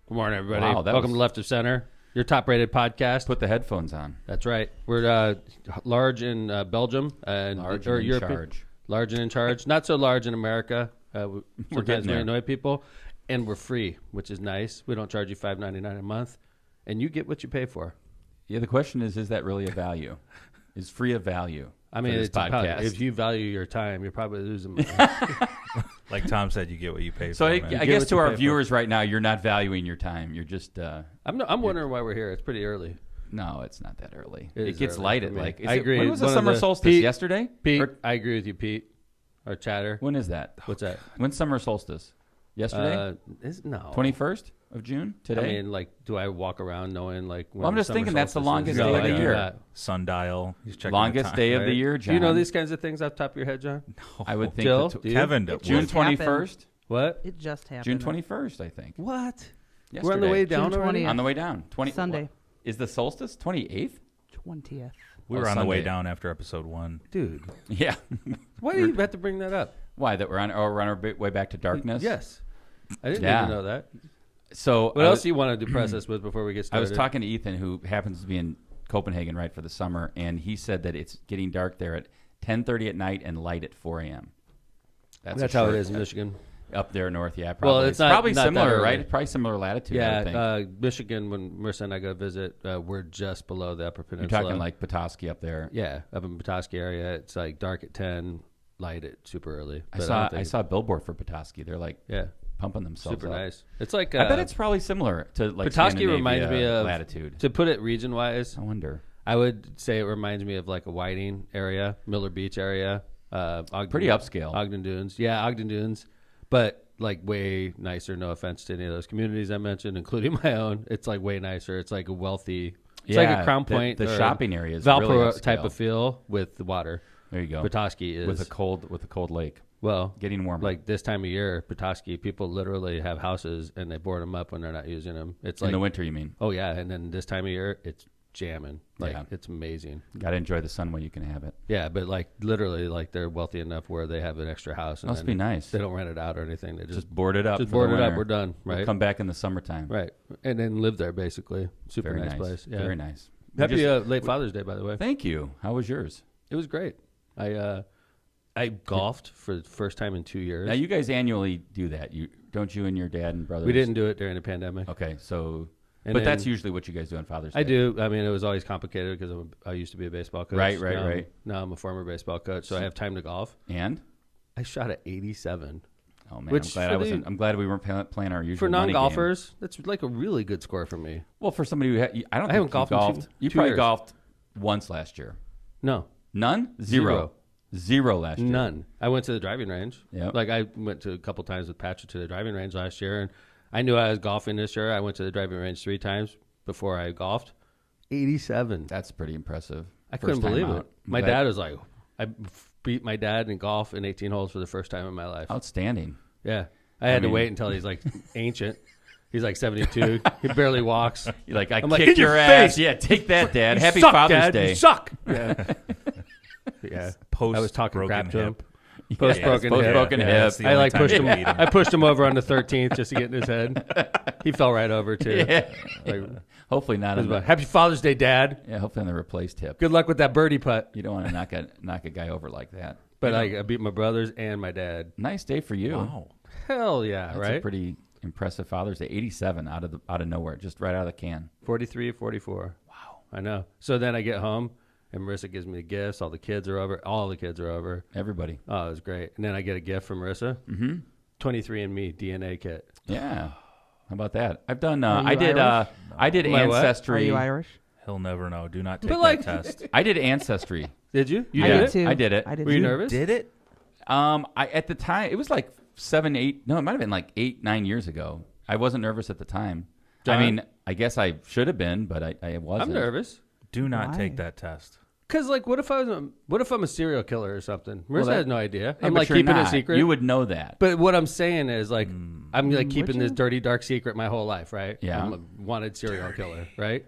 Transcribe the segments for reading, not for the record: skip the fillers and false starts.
Good morning, everybody. Wow, Welcome to Left of Center, your top-rated podcast. Put the headphones on. That's right. We're large in Belgium and Large or and in Europe. charge. Large and in charge. Not so large in America. Sometimes we annoy people, and we're free, which is nice. We don't charge you $5.99 a month, and you get what you pay for. Yeah, the question is that really a value? Is free a value? I mean, this podcast? If you value your time, you're probably losing money. Like Tom said, you get what you pay for. So I guess to our viewers right now, you're not valuing your time. You're just. I'm wondering why we're here. It's pretty early. No, it's not that early. It gets early light for at me. like. I agree. When was the One of summer the- solstice? Pete- Yesterday? Pete, Or- I agree with you, Pete. Our chatter. when is that? What's that? When's summer solstice? Yesterday? No. 21st of June? Today? I mean, like, do I walk around knowing, like, when Well, I'm just summer thinking that's the solstice is? longest day of the I do year. not. Sundial. He's checking Longest the time, day of right? the year, John. Do you know these kinds of things off the top of your head, John? I would think Jill, that do you? Kevin, It June just happened. 21st? What? It just happened. June 21st, I think. What? Yesterday. We're on the way down June already? 20th. On the way down. Sunday. What? Is the solstice 28th? 20th. We were on the way Sunday. down after episode 1. Dude, Yeah. why do you have to bring that up? Why? That we're on our way back to darkness? Yes. I didn't Yeah. even know that. So What else do you want to depress us with before we get I started? was talking to Ethan, who happens to be in Copenhagen right for the summer, and he said that it's getting dark there at 10:30 at night and light at 4 a.m. That's how it is in Michigan. Up there north, yeah. Probably. Well, it's not- probably not that similar, early. right? Probably similar latitude, I would think. Yeah, Michigan, when Marissa and I go visit, we're just below the Upper You're Peninsula. talking like Petoskey up there. Yeah, up in Petoskey area. It's like dark at 10, light at super early. I But saw don't think- I saw a billboard for Petoskey. They're like Yeah, pumping themselves super up. nice. It's like I bet it's probably similar to like Petoskey Scandinavia reminds me of latitude. To put it region-wise, I wonder. I would say it reminds me of like a Whiting area, Miller Beach area, Ogden, Pretty upscale. Ogden Dunes, yeah, Ogden Dunes, but like way nicer. No offense to any of those communities I mentioned, including my own. It's like way nicer. It's like a wealthy. It's like a Crown Point, The or shopping area is Valpo really type upscale. of feel with the water. There you go. Petoskey is with a cold lake. well, Getting warmer. like this time of year, Petoskey people literally have houses and they board them up when they're not using them. It's in like the winter, you mean? oh yeah, and then this time of year it's jamming. Like Yeah. it's amazing. Got to enjoy the sun while you can have it. Yeah, but like literally, like they're wealthy enough where they have an extra house. And Must then be nice. They don't rent it out or anything. They Just board it up. just for the board it up. winter. We're done. We'll Right. come back in the summertime. Right. And then live there basically. Super Very nice, nice place. Yeah. Very nice. Happy late Father's Day, by the way. Thank you. How was yours? It was great. I golfed for the first time in 2 years. Now you guys annually do that. You and your dad and brothers. We didn't do it during the pandemic. Okay, so And but that's then- usually what you guys do on Father's Day. I do. I mean, it was always complicated because I used to be a baseball coach. Right. Now I'm a former baseball coach, so I have time to golf. And I shot at 87. oh man, Which I'm glad for the- I'm glad we weren't playing our usual For money game. non-golfers, that's like a really good score for me. Well, for somebody who I don't I think haven't you golfed in golfed. You 2 probably years. golfed once last year. No, None. Zero. Zero last year. none. I went to the driving range. Yep. Like I went to a couple times with Patrick to the driving range last year, and I knew I was golfing this year. I went to the driving range 3 times before I golfed. 87. That's pretty impressive. I couldn't First time believe out. it. My Glad- dad was like, I beat my dad in golf in 18 holes for the first time in my life. Outstanding. Yeah. I had to mean- wait until he's like ancient. He's like 72. He barely walks. You're like, I I'm kicked like, "In your your ass. face!" Yeah, take that, Dad. You Happy suck, Father's Dad. Day. You suck. Yeah. Yeah. Post I was talking broken crap to him. hip. Post broken hip. Broken Yeah, hip. that's the I only like time pushed you him. beat him. I pushed him over on the 13th just to get in his head. He fell right over too. Yeah. Like, Hopefully not. it was On the, about, Happy Father's Day, Dad. yeah, hopefully on the replaced hip. Good luck with that birdie putt. You don't want to knock a guy over like that. But I beat my brothers and my dad. Nice day for you. Wow. Hell yeah, That's right? a pretty impressive Father's Day. 87 out of nowhere, just right out of the can. 43, 44. Wow. I know. So then I get home and Marissa gives me the gifts. All the kids are over. All the kids are over. Everybody. Oh, it was great. And then I get a gift from Marissa. Mm-hmm. 23andMe DNA kit. Yeah. How about that? I've done. Are you I did. Irish? I did Am I what? ancestry. Are you Irish? He'll never know. Do not take But that like- test. I did ancestry. Did you? You I did did it? too. I did it. I did Were you too. nervous? Did it? I at the time it was like 7, 8. No, it might have been like 8, 9 years ago. I wasn't nervous at the time. John? I mean, I guess I should have been, but I wasn't. I'm nervous. Do not Why? take that test. Because, like, what if I'm a serial killer or something? Marissa that- has no idea. Yeah, I'm but like you're keeping it a not. secret. You would know that. But what I'm saying is, like, I'm like Would keeping you? this dirty, dark secret my whole life, right? Yeah. I'm a wanted serial killer, right?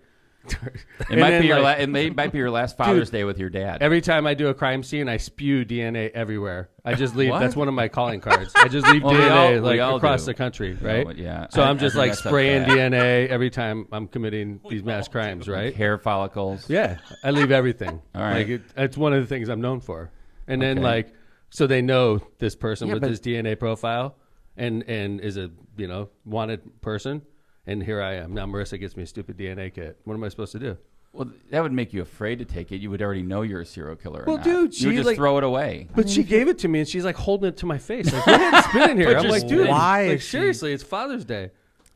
It might be it might be your last Father's Day with your dad. Every time I do a crime scene, I spew DNA everywhere. I just leave. That's one of my calling cards. I just leave DNA across the country, right? No, yeah. So I'm just like spraying DNA every time I'm committing these mass crimes, right? Hair follicles. Yeah, I leave everything. All right. Like it's one of the things I'm known for. And then like, so they know this person with this DNA profile and is a wanted person. And here I am. Now Marissa gets me a stupid DNA kit. What am I supposed to do? Well, that would make you afraid to take it. You would already know you're a serial killer. Well, dude, you would just throw it away. But she gave it to me, and she's like holding it to my face. Like, go ahead, spit in here. I'm like, dude, why? Like, seriously, it's Father's Day.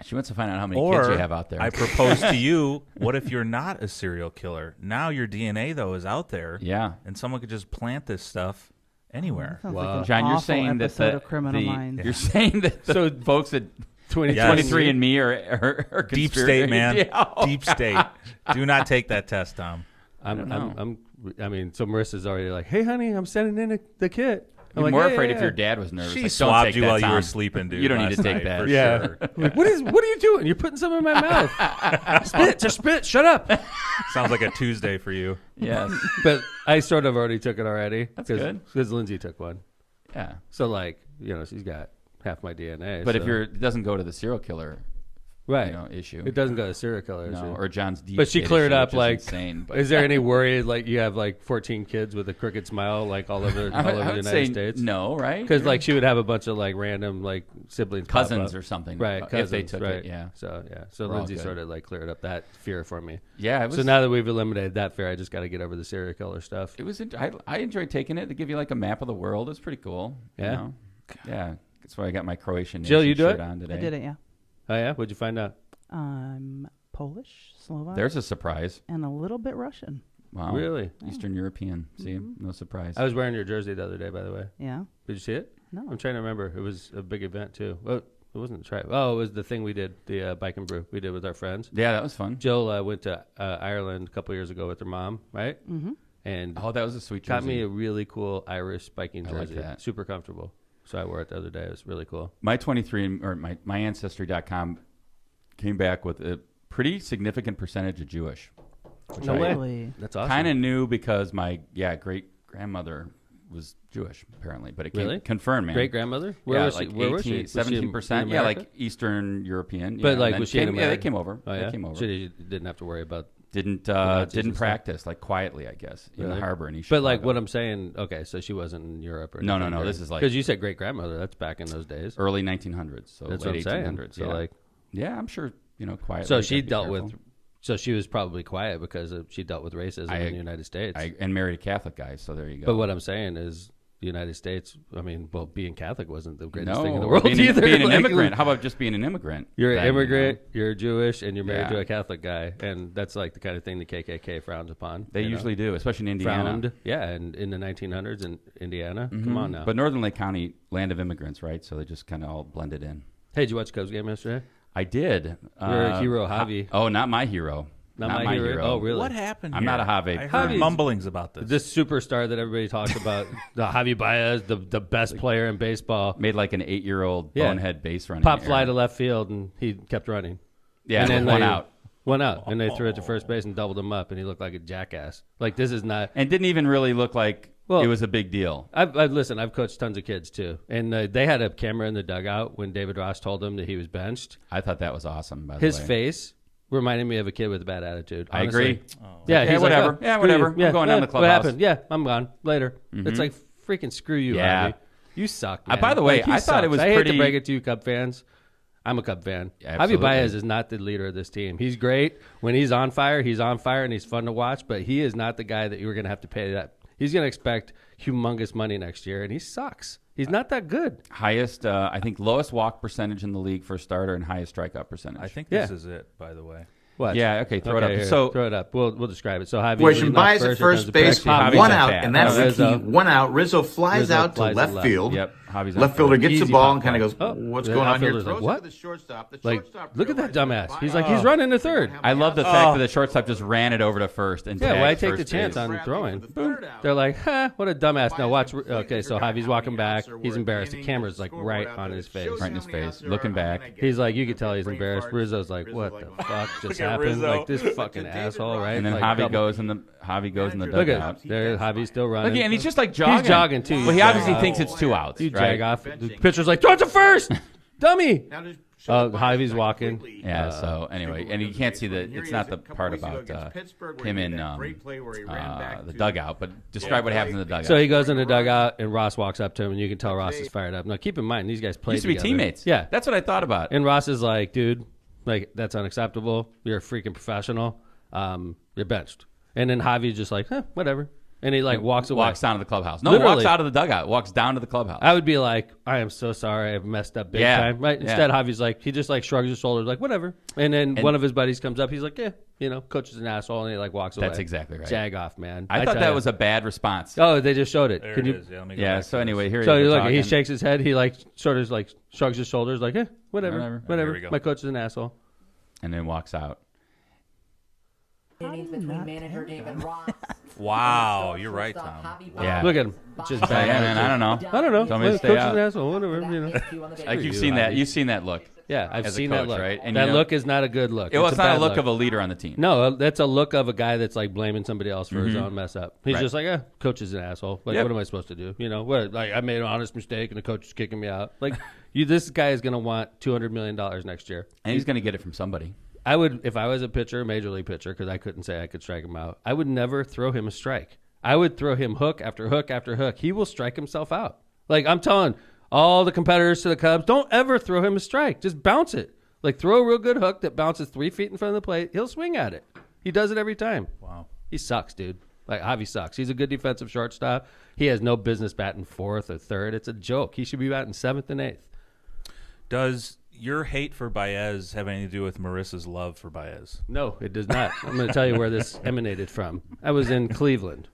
She wants to find out how many kids you have out there. I propose to you, what if you're not a serial killer? Now your DNA, though, is out there. Yeah. And someone could just plant this stuff anywhere. Like John, you're saying that you're saying that the folks that 23 and me are deep state, man. Deep state. Do not take that test, Tom. I mean, so Marissa's already like, "Hey, honey, I'm sending in the kit." I'm more afraid if your dad was nervous. She like, swabbed you while you were sleeping, dude. You don't need to take that. Sure. Like, what are you doing? You're putting something in my mouth. Spit. Shut up. Sounds like a Tuesday for you. Yes. But I sort of already took it already. That's good. Because Lindsay took one. Yeah. So like, she's got half my DNA. But if it doesn't go to the serial killer, issue. It doesn't go to serial killer issue. Or John's deep. But she cleared up like. Insane, is there any worry like you have like 14 kids with a crooked smile like all over the United States? No, right? Because like she would have a bunch of like random like siblings, cousins or something, right? Cousins, if they took it, yeah. So Lindsay sort of like cleared up that fear for me. Yeah. So now that we've eliminated that fear, I just got to get over the serial killer stuff. It was. I enjoyed taking it to give you like a map of the world. It's pretty cool. Yeah. Yeah. That's why I got my Croatian Jill, you do shirt it? on today. I did it, yeah. Oh yeah, what'd you find out? I'm Polish, Slovak. There's a surprise. And a little bit Russian. Wow. Really? Eastern European. See, no surprise. I was wearing your jersey the other day, by the way. Yeah. Did you see it? No. I'm trying to remember. It was a big event too. Well, it wasn't it was the thing we did, the bike and brew we did with our friends. Yeah, that was fun. Jill went to Ireland a couple years ago with her mom, right? Mm-hmm. And that was a sweet jersey. Got me a really cool Irish biking jersey. I like that. Super comfortable. So I wore it the other day. It was really cool. My 23 or my Ancestry.com came back with a pretty significant percentage of Jewish. No way. That's awesome. Kind of new because my great grandmother was Jewish apparently, but it came confirmed, man. Great grandmother? Where was she? 17%. Yeah, like Eastern European. But like was she in America? Yeah, they came over. Oh, yeah? They came over. She didn't have to worry about. Didn't practice like quietly, I guess, in the harbor in East But Chicago. like what I'm saying, okay, so she wasn't in Europe or anything. No. This is like because you said great grandmother. That's back in those days, early 1900s. So that's late what I'm 1800s. saying. So like, yeah, I'm sure quietly. So she dealt with. So she was probably quiet because she dealt with racism in the United States and married a Catholic guy. So there you go. But what I'm saying is. The United States, I mean, well, being Catholic wasn't the greatest thing in the world either. Being an immigrant. How about just being an immigrant? You're an immigrant, you're Jewish, and you're married to a Catholic guy. And that's like the kind of thing the KKK frowns upon. They usually do, especially in Indiana. And in the 1900s in Indiana. Mm-hmm. Come on now. But Northern Lake County, land of immigrants, right? So they just kind of all blended in. Hey, did you watch the Cubs game yesterday? I did. You're a hero, Javi. Not my hero. Not my hero. Oh, really? What happened? I'm not a Javi. I heard mumblings about this. This superstar that everybody talks about, the Javi Baez, the best player in baseball, made like an 8-year-old bonehead base running. Pop fly to left field, and he kept running. Yeah, and then one out, and they threw it to first base and doubled him up, and he looked like a jackass. Like this is not, and didn't even really look like it was a big deal. I've coached tons of kids too, and they had a camera in the dugout when David Ross told him that he was benched. I thought that was awesome. By the way, his face reminded me of a kid with a bad attitude. Honestly. I agree. Oh. Yeah, he's whatever. Like, yeah, whatever. I'm going down the clubhouse. What happened? Yeah, I'm gone later. Mm-hmm. It's like freaking screw you, Javi. You suck, man. By the way, I thought it was I hate to break it to you, Cub fans. I'm a Cub fan. Yeah, Javi Baez is not the leader of this team. He's great. When he's on fire, and he's fun to watch, but he is not the guy that you're going to have to pay that. He's going to expect humongous money next year, and he sucks. He's not that good. Highest, I think, lowest walk percentage in the league for a starter and highest strikeout percentage. I think this is it, by the way. What? Yeah, okay, throw it up. Here, so throw it up. We'll describe it. So Javi Baez at first base, one out, and that's the key. 1 out. Rizzo flies out to left field. Yep. Javi's left fielder gets the Easy ball pop and kind play. of goes, "What's The going on here?" outfielder's like, Throws it what? to the shortstop. The Like, shortstop look at that realizes dumbass. by He's like, now he's running to he's gonna third. have I the love the outside. fact that the shortstop just ran it over to first and Yeah, tagged why take the first chance base. on throwing? For the Boom. third out. They're like, what a dumbass. Now watch. Completely Okay, so forgot Javi's how walking many back. outs there He's were. embarrassed. The Inning, camera's the like scoreboard right out on there his that face. shows Right in how his many face, outs there looking are. back. And I get He's like, it. you could tell he's Brain embarrassed. farts. Rizzo's like, Rizzo's what like, the "Well, fuck just Look at happened? Rizzo. Like this fucking David asshole, Ross. right? And then Like, Javi double- goes in the Look dugout. at there. Javi's still Look, running. and he's just like jogging. He's jogging too. Well, he He's obviously jogging. thinks it's 2 outs. You right? jag off. The pitcher's like, throw it to first, dummy. Now just Oh, shows Javi's Biden walking. completely, Yeah. So anyway, and you can't see the. Here It's he not is the a couple part weeks ago about against Pittsburgh where him he in made that great play where he ran back the to- dugout. But describe what happens in the dugout. So he goes in the dugout, and Ross walks up to him, and you can tell Ross is fired up. Now, keep in mind, these guys played used to be together. teammates. Yeah, That's what I thought about. and Ross is like, dude, like that's unacceptable. You're a freaking professional. You're benched. And then Javi's just like, whatever. And he like walks away. Walks down to the clubhouse. No, Literally. walks out of the dugout. Walks down to the clubhouse. I would be like, I am so sorry, I've messed up big Yeah, time. Right? yeah. Instead, Javi's like, he just like shrugs his shoulders, like whatever. And then one of his buddies comes up, he's like, coach is an asshole, and he like walks away. That's exactly right. Jag off, man. I thought tell that ya. was a bad response. Oh, they just showed it. There Can it you? is. Yeah, let me go Yeah. back So to anyway, this. here So he you is. look, he talking. shakes his head. He like sort of like shrugs his shoulders, like, whatever. Here we go. My coach is an asshole. and then walks out. Innings between manager David Ross. Wow, you're right, Tom. Yeah. Look at him, just bad. Yeah, man, I don't know. I don't know. Tell me to My stay coach is out. an asshole. Whatever. Like you've you, seen that. Javi. You've seen that look. Yeah, I've as a seen coach, that look. right? And that you know- look is not a good look. It was It's not bad a look of a leader on the team. No, that's a look of a guy that's like blaming somebody else for his own mess up. He's Right. just like, coach is an asshole. Like, Yep. what am I supposed to do? You know, what? Like, I made an honest mistake, and the coach is kicking me out. Like, this guy is going to want $200 million next year. And he's going to get it from somebody. I would, if I was a pitcher, major league pitcher, because I couldn't say I could strike him out, I would never throw him a strike. I would throw him hook after hook after hook. He will strike himself out. Like, I'm telling all the competitors to the Cubs, don't ever throw him a strike. Just bounce it. Like, throw a real good hook that bounces 3 feet in front of the plate. He'll swing at it. He does it every time. Wow. He sucks, dude. Like, Javi sucks. He's a good defensive shortstop. He has no business batting fourth or third. It's a joke. He should be batting seventh and eighth. Does your hate for Baez have anything to do with Marissa's love for Baez? No, it does not. I'm going to tell you where this emanated from. I was in Cleveland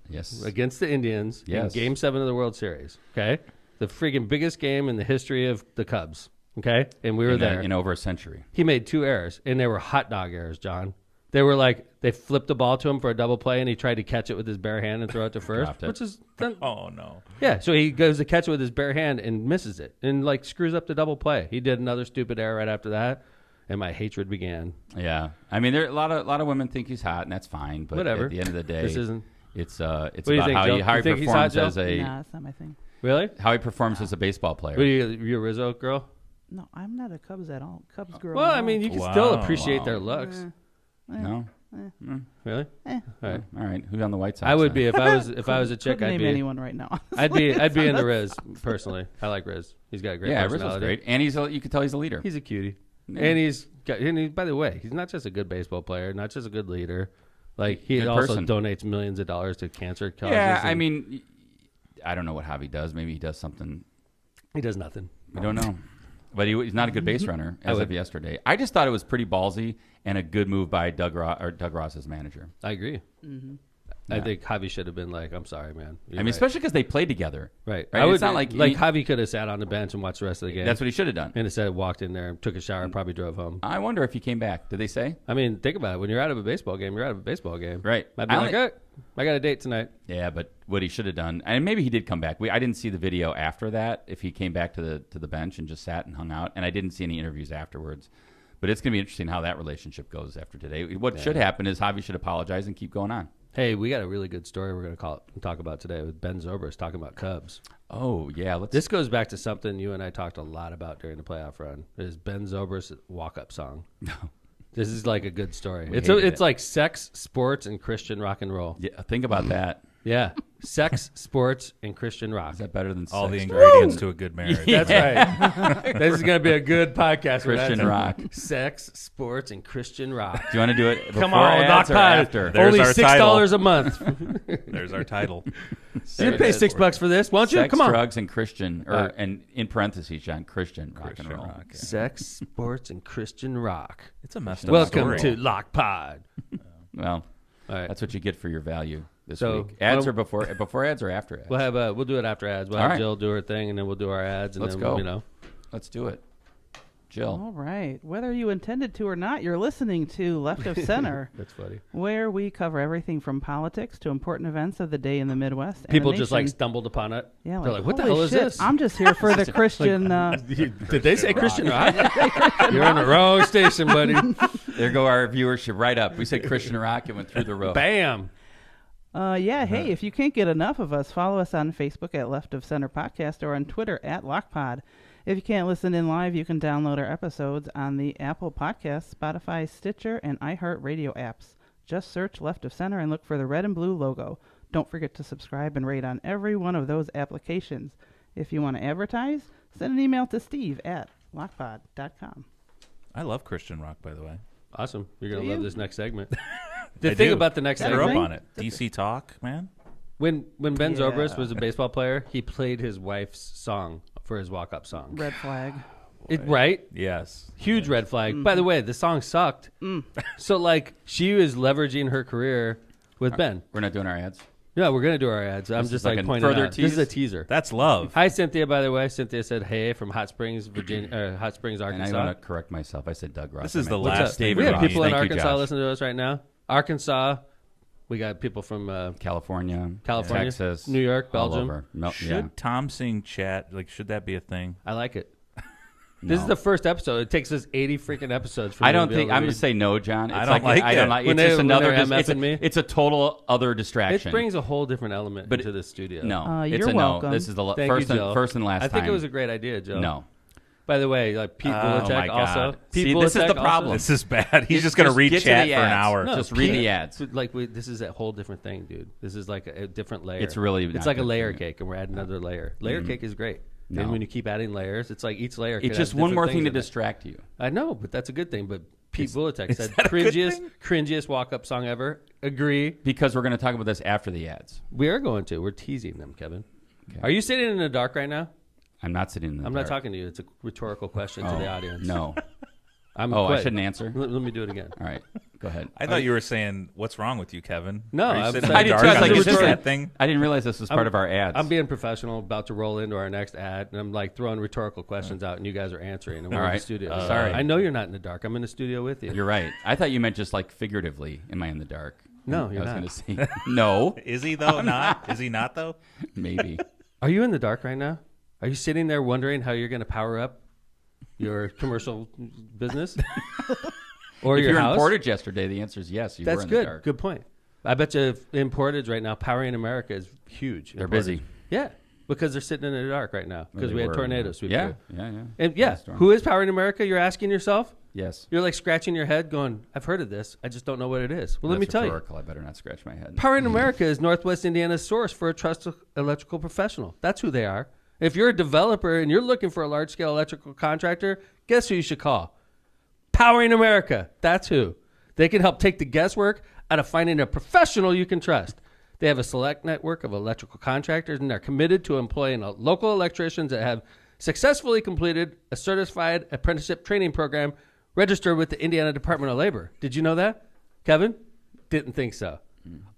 Yes. against the Indians Yes. in Game 7 of the World Series. Okay? The freaking biggest game in the history of the Cubs. Okay? And we were there. In over a century. He made 2 errors, and they were hot dog errors, John. They were like, they flipped the ball to him for a double play, and he tried to catch it with his bare hand and throw it to first, Dropped it. which is, Oh, no. yeah. So he goes to catch it with his bare hand and misses it, and like screws up the double play. He did another stupid error right after that, and my hatred began. Yeah. I mean, there a lot of women think he's hot, and that's fine. But Whatever. at the end of the day, This isn't it's What do you about think, how Joe? he, how You he think he's hot, performs Joe? as a Nah, that's not my thing. really. how he performs as a baseball player. What are you a Rizzo girl? No, I'm not a Cubs at all. Cubs girl. Well, at I mean, all. you can still Wow. appreciate their looks. No. Really? All right. All right. Who's on the White Sox? I would then? be if I was a chick. Couldn't I'd name be anyone right now. I'd be into Riz personally. I like Riz. He's got a great Yeah, Rizzo's personality. great, and you can tell he's a leader. He's a cutie. Yeah. And he's by the way, he's not just a good baseball player, not just a good leader. Like he Good also person. donates millions of dollars to cancer causes. Yeah, I and mean, I don't know what Javi does. Maybe he does something. he does nothing. We don't know. But he's not a good base runner as of yesterday. I just thought it was pretty ballsy and a good move by Doug Ross's manager. I agree. I Yeah. think Javi should have been like, "I'm sorry, man." You're I mean, right. especially because they played together. right. right? I would It's not like Javi could have sat on the bench and watched the rest of the game. That's what he should have done. and instead walked in there, took a shower, and probably drove home. I wonder if he came back. Did they say? I mean, think about it. When you're out of a baseball game, you're out of a baseball game. Right. I'd be I like, only- I got a date tonight. Yeah, but what he should have done, and maybe he did come back. I didn't see the video after that. If he came back to the bench and just sat and hung out, and I didn't see any interviews afterwards. But it's going to be interesting how that relationship goes after today. What should happen is Javi should apologize and keep going on. Hey, we got a really good story we're going to talk about today with Ben Zobrist talking about Cubs. Oh yeah, This goes back to something you and I talked a lot about during the playoff run. Is Ben Zobrist's walk-up song. This is like a good story. It's hated it. like sex, sports, and Christian rock and roll. Yeah, think about that. Yeah, sex, sports, and Christian rock. Is that better than All the sex, ingredients to a good marriage. That's right. This is going to be a good podcast. for that. Christian rock. Sex, sports, and Christian rock. Do you want to do it before Come on, ads knock or on it. after? There's Only our $6 a month. There's our title. You'd pay $6 for this, won't you? Sex, Come on. drugs, and Christian, All right. and in parentheses, John, Christian rock Christian and roll. rock, yeah. Sex, sports, and Christian rock. It's a messed up Welcome story. to Lock Pod. Well, All right. that's what you get for your value. this So, week. Ads are before ads or after ads? We'll do it after ads. We'll have Jill do her thing, and then we'll do our ads. And Let's then, go. You know, let's do it. Jill. All right. Whether you intended to or not, you're listening to Left of Center. That's funny. Where we cover everything from politics to important events of the day in the Midwest. And People the just nation. stumbled upon it. Yeah, They're like, what the holy hell is shit, this? I'm just here for the Christian. Did they say Christian rock? You're on the wrong station, buddy. There go our viewership right up. We said Christian rock. It went through the roof. Bam. Hey, if you can't get enough of us, follow us on Facebook at Left of Center Podcast or on Twitter at LockPod. If you can't listen in live, you can download our episodes on the Apple Podcasts, Spotify, Stitcher, and iHeartRadio apps. Just search Left of Center and look for the red and blue logo. Don't forget to subscribe and rate on every one of those applications. If you want to advertise, send an email to steve@lockpod.com. I love Christian rock, by the way. Awesome. You're going Do to love you? this next segment. I The thing do. about the next I grew segment, up on it. DC Talk, man. when Ben Yeah. Zobrist was a baseball player, he played his wife's song for his walk-up song. Red flag. Right? Yes. Huge red flag. By the way, the song sucked. So, like, she was leveraging her career with Ben. We're not doing our ads. Yeah, we're going to do our ads. I'm This just is like like a pointing further out. This is a tease? teaser. That's love. Hi, Cynthia, by the way. Cynthia said, hey, from Hot Springs, Virginia, Hot Springs, And Arkansas. I want to correct myself. I said Doug Ross. This is I the meant- What's last up? David We have Ross. people in Thank you, Arkansas Josh. listening to us right now. Arkansas. We got people from California, Texas, Texas, New York, all Belgium. over. No, Should yeah. Tom sing chat? Like, should that be a thing? I like it. This No. is the first episode. It takes us 80 freaking episodes. For I me to don't be think able to I'm going read. to say no, John. It's I don't like I don't it. like. When It's just they- another. when they're It's MFing me. it's a total other distraction. It brings a whole different element But into the studio. No, it's you're a welcome. no. This is the Thank first you, Jill. first and last I think time. it was a great idea, Joe. no. By the way, like Pete Oh, Bulacek my God. also. Pete See, this is Bulacek the problem. This is bad. He's just going to read get to chat the for an ads. hour. No, Just read Pete- the ads. Like this is a whole different thing, dude. This is like a different layer. It's really it's not like a good layer for me. cake, and we're adding another layer. Layer cake is great. No. And when you keep adding layers, it's like each layer. It's could just have one different more things thing to in it. distract you. I know, but that's a good thing. But Pete Bulacek said that a good cringiest walk-up song ever. Agree. Because we're going to talk about this after the ads. We are going to. We're teasing them, Kevin. Are you sitting in the dark right now? I'm not sitting in the I'm dark. not talking to you. It's a rhetorical question to the audience. No. I'm Oh, I quit. shouldn't answer? Let me do it again. All right. Go ahead. I thought you were saying, "What's wrong with you, Kevin?" No, Are you I'm sitting saying- in the I dark did try to on like, this is this chat a- thing? I didn't realize this was part of our ads. I'm being professional, about to roll into our next ad, and I'm like throwing rhetorical questions out, and you guys are answering, and we're All in the right. studio. Sorry. I know you're not in the dark. I'm in the studio with you. You're right. I thought you meant just like figuratively. Am I in the dark? No, you're I was not. going to say no. Is he though? Not? Is he not though? Maybe. Are you in the dark right now? Are you sitting there wondering how you're going to power up your commercial business or If your you're house? in Portage yesterday, the answer is yes. You That's were in good. the dark. Good point. I bet you in Portage right now, Powering America is huge. in They're Portage. busy. Yeah, because they're sitting in the dark right now because They we had were, tornadoes sweep Yeah. through. Yeah. Yeah. And yeah, Storm. who is Powering America? You're asking yourself. Yes. You're like scratching your head, going, "I've heard of this. I just don't know what it is." Well, let me That's tell you. rhetorical. I better not scratch my head. Powering America is Northwest Indiana's source for a trusted electrical professional. That's who they are. If you're a developer and you're looking for a large-scale electrical contractor, guess who you should call? Powering America. That's who. They can help take the guesswork out of finding a professional you can trust. They have a select network of electrical contractors, and they're committed to employing local electricians that have successfully completed a certified apprenticeship training program registered with the Indiana Department of Labor. Did you know that, Kevin? Didn't think so.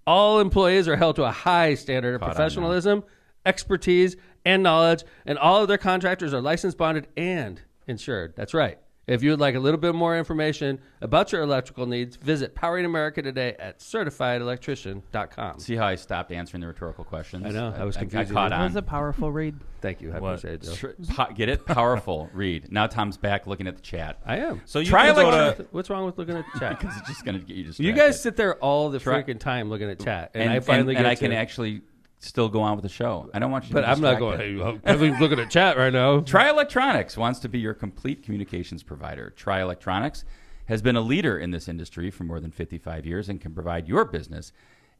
All employees are held to a high standard of Caught on now. professionalism, expertise, and knowledge, and all of their contractors are licensed, bonded, and insured. That's right. If you would like a little bit more information about your electrical needs, visit Powering America today at certifiedelectrician.com. See how I stopped answering the rhetorical questions? I know. I was I confused. caught It was on. a powerful read. Thank you. I What? appreciate it, Joe. Get it? Powerful. Read. Now Tom's back looking at the chat. I am. So you Try can go electric- to. What's wrong with looking at the chat? Because it's just going to get you distracted. You guys sit there all the Try- freaking time looking at chat, and, and I finally and get I can to, actually still go on with the show. I don't want you to but be I'm not distracted. going, hey, Kevin's looking at chat right now. Try Electronics wants to be your complete communications provider. Try Electronics has been a leader in this industry for more than 55 years and can provide your business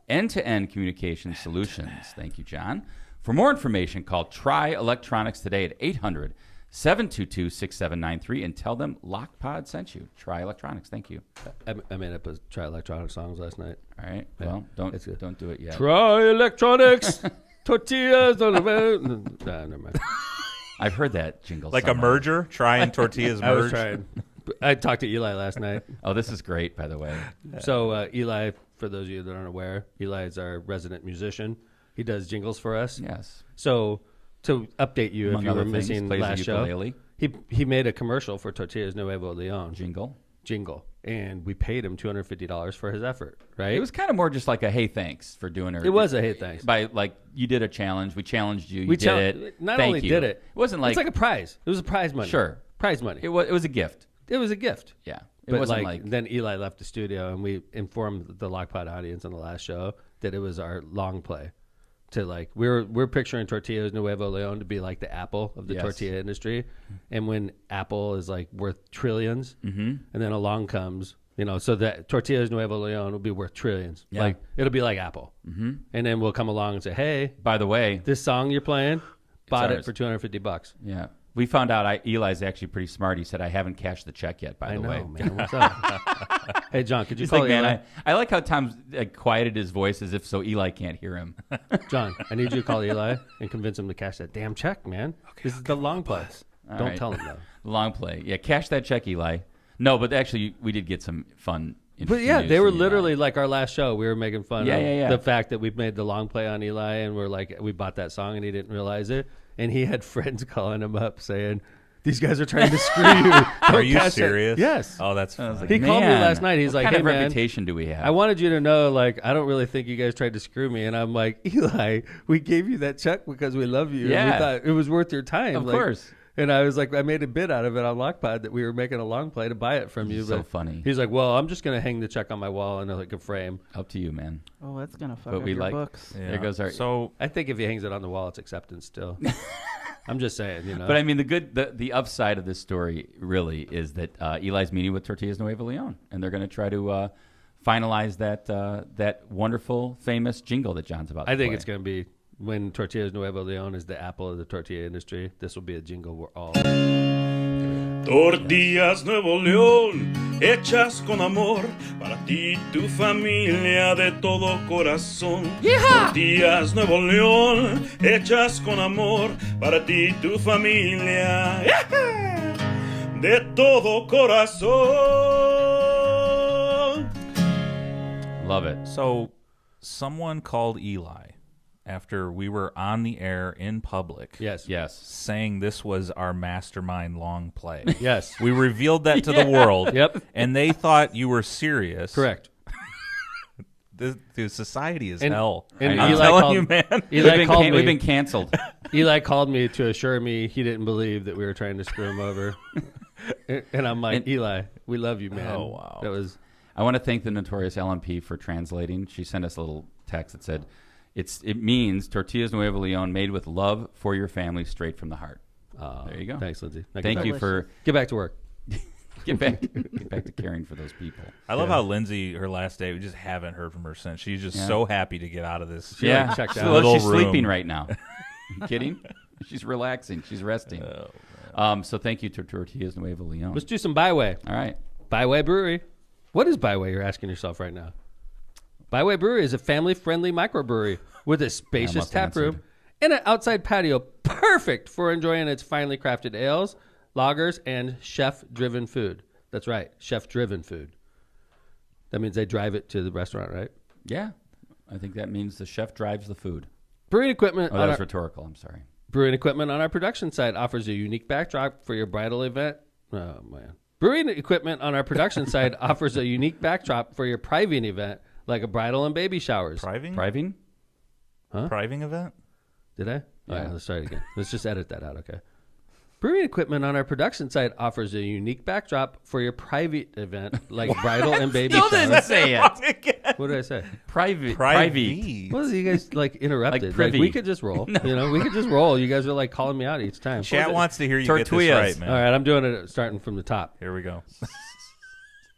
end-to-end communication solutions. Thank you, John. For more information, call Try Electronics today at 800-722-6793 and tell them LockPod sent you. Try Electronics. Thank you. I made up a Try Electronic songs last night. All right. Yeah, Well, it's good. don't do it yet. Try Electronics, tortillas on the bed. Nah, never mind. I've heard that jingle. Like a somewhere. merger, Try and Tortillas I was merge. trying. I talked to Eli last night. Oh, this is great, by the way. So Eli for those of you that aren't aware, Eli is our resident musician. He does jingles for us. Yes. So to update you, Among if you were other things, missing plays the last show, ukulele. he made a commercial for Tortillas Nuevo Leon. Jingle. And we paid him $250 for his effort, right? It was kind of more just like a hey, thanks for doing it. It was a hey, thanks. By like you did a challenge, we challenged you. We did it. Not Thank only you. did it, It wasn't like it's like a prize. It was a prize money. Sure, prize money. it was a gift. It was a gift. Yeah, it But wasn't like then Eli left the studio, and we informed the Lockpod audience on the last show that it was our long play. To like we're picturing Tortillas Nuevo Leon to be like the Apple of the Yes. tortilla industry, and when Apple is like worth trillions, and then along comes so that Tortillas Nuevo Leon will be worth trillions. Yeah. Like it'll be like Apple, and then we'll come along and say, hey, by the way, this song you're playing, bought it ours. for $250. yeah. We found out Eli's actually pretty smart. He said, I haven't cashed the check yet, by the way. Man, what's up? Hey, John, could you He's call like, Eli? man, I like how Tom's quieted his voice as if so Eli can't hear him. John, I need you to call Eli and convince him to cash that damn check, man. This is the long play. All Don't right. tell him, though. Long play. Yeah, cash that check, Eli. No, but actually, we did get some fun. But interesting yeah, news they were from Eli. literally like our last show. We were making fun Yeah, of yeah, yeah. the fact that we've made the long play on Eli, and we're like, we bought that song, and he didn't realize it. And he had friends calling him up saying, these guys are trying to screw you. Are you Cash it." serious? Yes. Oh, that's I was funny. like, He called me man, last night. He's what like, kind hey, of man, reputation do we have? I wanted you to know, like, I don't really think you guys tried to screw me. And I'm like, Eli, we gave you that check because we love you. Yeah. And we thought it was worth your time. Of Like, course. And I was like, I made a bid out of it on Lockpod that we were making a long play to buy it from you. So but funny. He's like, well, I'm just going to hang the check on my wall in like a frame. Up to you, man. Oh, that's gonna fuck But up we your like- books. Yeah. There goes our. So I think if he hangs it on the wall, it's acceptance still. I'm just saying, But I mean, the upside of this story really is that Eli's meeting with Tortillas Nuevo Leon, and they're going to try to finalize that wonderful, famous jingle that John's about to I think play. it's going to be when Tortillas Nuevo Leon is the Apple of the tortilla industry. This will be a jingle we're all. Tortillas Nuevo León, hechas con amor, para ti y tu familia de todo corazón. Tortillas Nuevo León, hechas con amor, para ti y tu familia de todo corazón. Love it. So someone called Eli after we were on the air in public. Yes. Yes. Saying this was our mastermind long play. Yes. We revealed that to the world. Yep. And they thought you were serious. Correct. The society is And- hell. and I'm Eli telling called- you, man. Eli called me. We've been canceled. Eli called me to assure me he didn't believe that we were trying to screw him over. And I'm like, And- Eli, we love you, man. Oh, wow. That was I want to thank the notorious LMP for translating. She sent us a little text that said, "It means Tortillas Nuevo Leon, made with love for your family, straight from the heart." There you go. Thanks, Lindsay. Now Thank get you back- for Get back to work. get back to caring for those people. I love how Lindsay, her last day, we just haven't heard from her since. She's just Yeah. so happy to get out of this. Yeah, checked Well, out. Little she's room. sleeping right now. You kidding? She's relaxing. She's resting. So thank you to Tortillas Nuevo Leon. Let's do some Byway. All right. Byway Brewery. What is Byway, you're asking yourself right now? Byway Brewery is a family-friendly microbrewery with a spacious must have tap room answered. and an outside patio perfect for enjoying its finely crafted ales, lagers, and chef-driven food. That's right, chef-driven food. That means they drive it to the restaurant, right? Yeah. I think that means the chef drives the food. Brewing equipment Oh, on that was our, rhetorical. I'm sorry. brewing equipment on our production site offers a unique backdrop for your bridal event. Oh, man. Brewing equipment on our production site offers a unique backdrop for your private event, like a bridal and baby showers. Priving? Priving? Priving event? Did I? All Yeah. right, let's try it again. Let's just edit that out, okay? Brewing equipment on our production site offers a unique backdrop for your private event, like bridal and baby Still showers. didn't say it. What did I say? Private. Private. What is you guys like interrupted? Like, privy. we could just roll. You know, we could just roll. You guys are like calling me out each time. Chat wants to hear you get this Tortillas. right, man. All right, I'm doing it starting from the top. Here we go.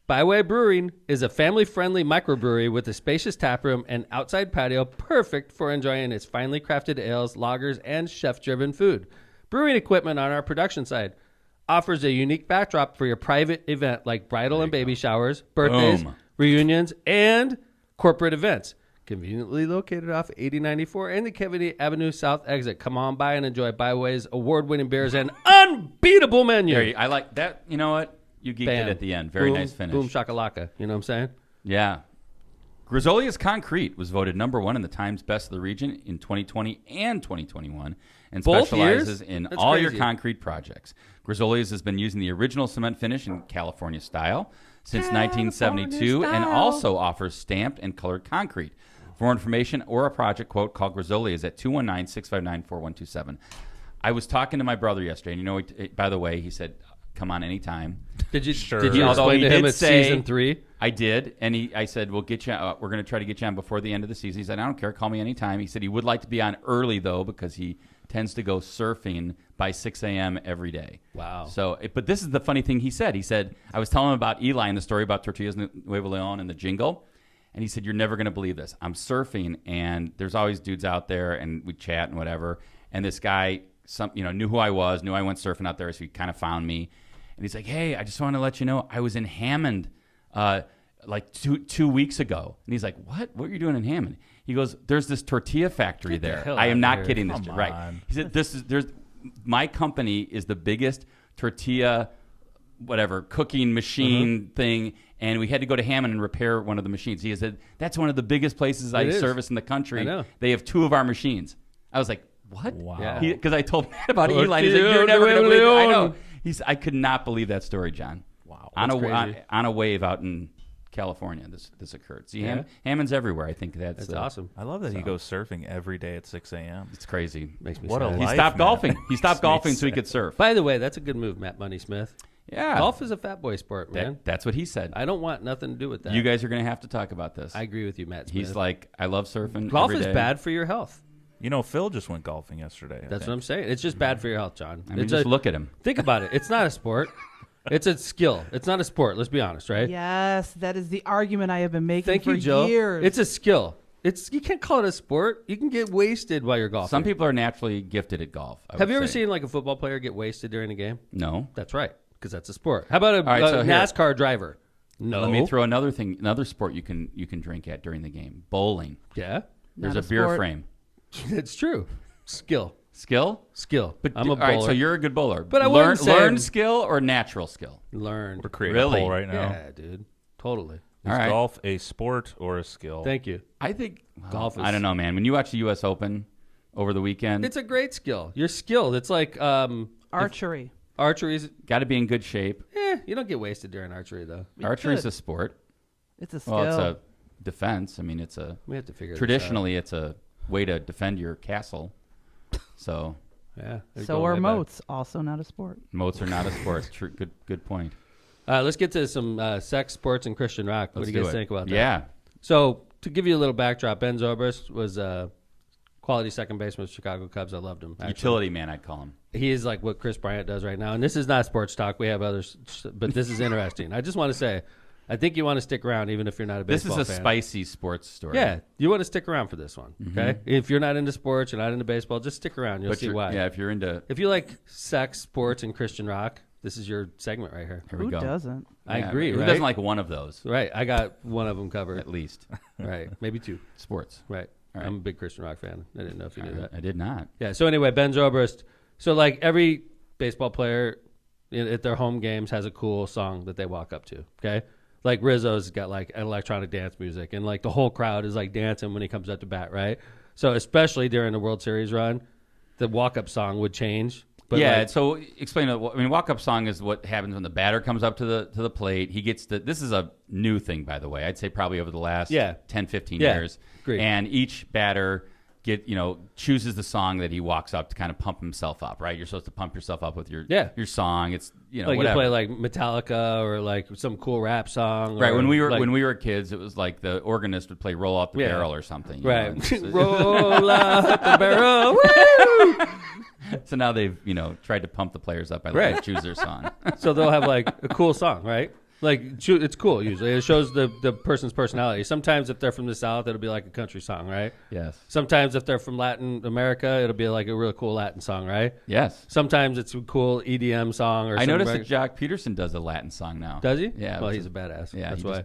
Byway Brewing is a family-friendly microbrewery with a spacious taproom and outside patio perfect for enjoying its finely crafted ales, lagers, and chef-driven food. Brewing equipment on our production side offers a unique backdrop for your private event like bridal and baby showers, birthdays, Boom. reunions, and corporate events. Conveniently located off 8094 and the Kennedy Avenue South exit. Come on by and enjoy Byway's award-winning beers and unbeatable menu. There, I like that. You know what? You geeked Bam. it at the end. Very Boom, nice finish. Boom shakalaka. You know what I'm saying? Yeah. Grizzlies Concrete was voted number 1 in the Times Best of the Region in 2020 and 2021 and Both specializes years? in That's all crazy. your concrete projects. Grizzlies has been using the original cement finish in California style since 1972 and also offers stamped and colored concrete. For more information or a project quote, call Grizzlies at 219-659-4127. I was talking to my brother yesterday, and by the way, he said, come on anytime. Did you Sure. did you Although explain he to him did it's say- season 3? I did, and I said, we'll get you. We're going to try to get you on before the end of the season. He said, I don't care. Call me anytime. He said he would like to be on early, though, because he tends to go surfing by 6 a.m. every day. Wow. So, but this is the funny thing he said. He said, I was telling him about Eli and the story about Tortillas Nuevo Leon and the jingle. And he said, you're never going to believe this. I'm surfing, and there's always dudes out there, and we chat and whatever. And this guy, knew who I was, knew I went surfing out there, so he kind of found me. And he's like, hey, I just want to let you know I was in Hammond like two weeks ago. And he's like, what? What are you doing in Hammond? He goes, there's this tortilla factory there. hell I am out not of kidding. Come This right. on. He said, there's my company is the biggest tortilla cooking machine thing, and we had to go to Hammond and repair one of the machines. He said, that's one of the biggest places I It is. service in the country. I know. They have 2 of our machines. I was like, what? Wow. Yeah. Because I told Matt about Tortilla Eli. He's like, you're never going to de believe it. I know. Leon. I could not believe that story, John. Wow. On crazy. a wave out in California, this occurred. See, Yeah. Hammond's everywhere. I think that's awesome. I love that he goes surfing every day at 6 a.m. It's crazy. Makes me What a sad. He life, stopped man. golfing. He stopped Makes me golfing so he sad. could surf. By the way, that's a good move, Matt Money Smith. Yeah. Golf is a fat boy sport, man. That's what he said. I don't want nothing to do with that. You guys are going to have to talk about this. I agree with you, Matt Smith. He's like, I love surfing. golf every is day. bad for your health. Phil just went golfing yesterday. I That's think. what I'm saying. It's just bad for your health, John. I mean, It's just look at him. Think about it. It's not a sport. It's a skill. It's not a sport. Let's be honest, right? Yes, that is the argument I have been making Thank for you, Joe. years. It's a skill. You can't call it a sport. You can get wasted while you're golfing. Some people are naturally gifted at golf. Have you ever seen like a football player get wasted during a game? No. That's right, because that's a sport. How about a right, so here- NASCAR driver? No. Let me throw another sport you can drink at during the game. Bowling. Yeah, There's Not a a beer sport. frame. it's true. Skill. Skill? But I'm a all right, bowler. so you're a good bowler. But I wouldn't say learned I'm- skill or natural skill? Learned. We're creating Really? a poll right now. Yeah, dude. Totally. Is All right. golf a sport or a skill? Thank you. I think Golf is- I don't know, man. When you watch the U.S. Open over the weekend, It's a great skill. You're skilled. It's like archery. archery's. got to be in good shape. You don't get wasted during archery though. Archery's could. a sport. It's a skill. Well, it's a defense. I mean, We have to figure traditionally it's a way to defend your castle. So this out. Yeah. they're So going are way back. moats, also not a sport. moats are not a sport. True, good point. Let's get to some sex, sports, and Christian rock. What Let's do you guys it. think about that? Yeah. So to give you a little backdrop, Ben Zobrist was quality second baseman with Chicago Cubs. I loved him. Actually. Utility man, I'd call him. He is like what Chris Bryant does right now. And this is not sports talk. We have others, but this is interesting. I just want to say, I think you want to stick around even if you're not a This baseball is a fan. spicy sports story. Yeah, you want to stick around for this one, okay? If you're not into sports, you're not into baseball, just stick around. You'll But see you're- why. Yeah, if you're into, If you like sex, sports, and Christian rock, this is your segment right here. here we Who go. doesn't? I Yeah, agree, Who right? doesn't like one of those? Right, I got one of them At covered. least Right, maybe two. sports. Right. All right. I'm a big Christian rock fan. I didn't know if you knew that. I did not. Yeah. So anyway, Ben Zobrist. So like every baseball player at their home games has a cool song that they walk up to. Okay. Like Rizzo's got like electronic dance music, and like the whole crowd is like dancing when he comes up to bat. Right. So especially during the World Series run, the walk up song would change. But yeah, like, so explain it. I mean, walk-up song is what happens when the batter comes up to the plate. He gets this is a new thing, by the way. I'd say probably over the last 10, 15 years. Agreed. And each batter chooses the song that he walks up to kind of pump himself up, right? You're supposed to pump yourself up with your song. It's like whatever. you play like Metallica or like some cool rap song. Right, or when we were like, kids, it was like the organist would play "Roll Out the Yeah. Barrel" or something. you right. know, and it's- Roll out the barrel. Woo! So now they've tried to pump the players up by letting them choose their song. So they'll have like a cool song, right? Like it's cool usually. It shows the person's personality. Sometimes if they're from the South, it'll be like a country song, right? Yes. Sometimes if they're from Latin America, it'll be like a really cool Latin song, right? Yes. Sometimes it's a cool EDM song. Or I some noticed reg- that Jock Peterson does a Latin song now. Does he? Yeah. Well, which he's is- a badass. Yeah, That's he why.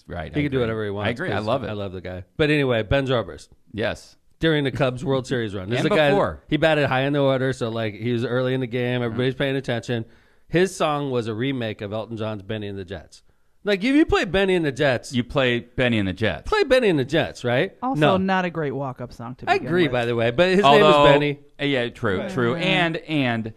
right. He I can do agree. whatever he wants. I agree. I 'cause love it. I love the guy. But anyway, Ben Zobrist. Yes. During the Cubs World Series run. This And is a guy, before. he batted high in the order, so like he was early in the game. Everybody's paying attention. His song was a remake of Elton John's Benny and the Jets. Like if you play Benny and the Jets, You play Benny and the Jets. play Benny and the Jets, right? Also, no, not a great walk-up song to I begin agree. with. By the way, but his Although, name is Benny. Yeah, true. And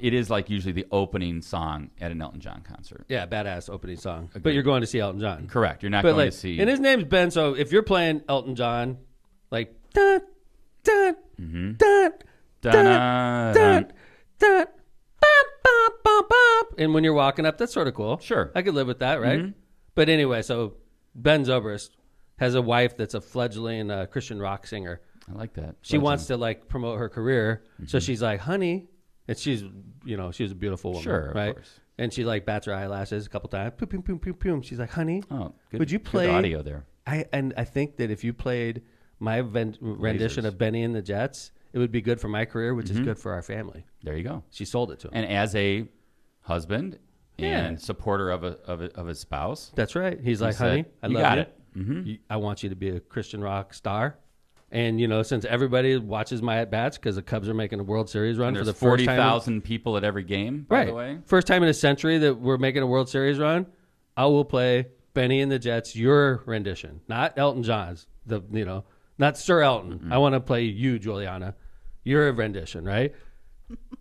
it is like usually the opening song at an Elton John concert. Yeah, badass opening song. But you're going to see Elton John. Correct. You're not But going like, to see. and his name's Ben. So if you're playing Elton John, like dun dun dun dun Dun-dun. dun dun. Bop, bop, bop, bop. And when you're walking up, that's sort of cool. Sure. I could live with that, right? But anyway, so Ben Zobrist has a wife that's a fledgling Christian rock singer. I like that. She wants to like promote her career, so she's like, "Honey," and she's a beautiful woman, Sure, of right? course. And she like bats her eyelashes a couple times. Boom, boom, boom, boom, boom. She's like, "Honey, Oh, good, would you play good audio there? I think that if you played my rendition of Benny and the Jets, it would be good for my career, which is good for our family." There you go. She sold it to him. And as a husband Yeah. and supporter of his spouse, That's right. He's like, said, "Honey, I "You love got you. it." Mm-hmm. I want you to be a Christian rock star." And since everybody watches my at bats because the Cubs are making a World Series run and for there's the first time, 40,000 people at every game, by right? the way. First time in a century that we're making a World Series run. I will play Benny and the Jets, your rendition, not Elton John's. Not Sir Elton. I want to play you, Juliana, your rendition, right?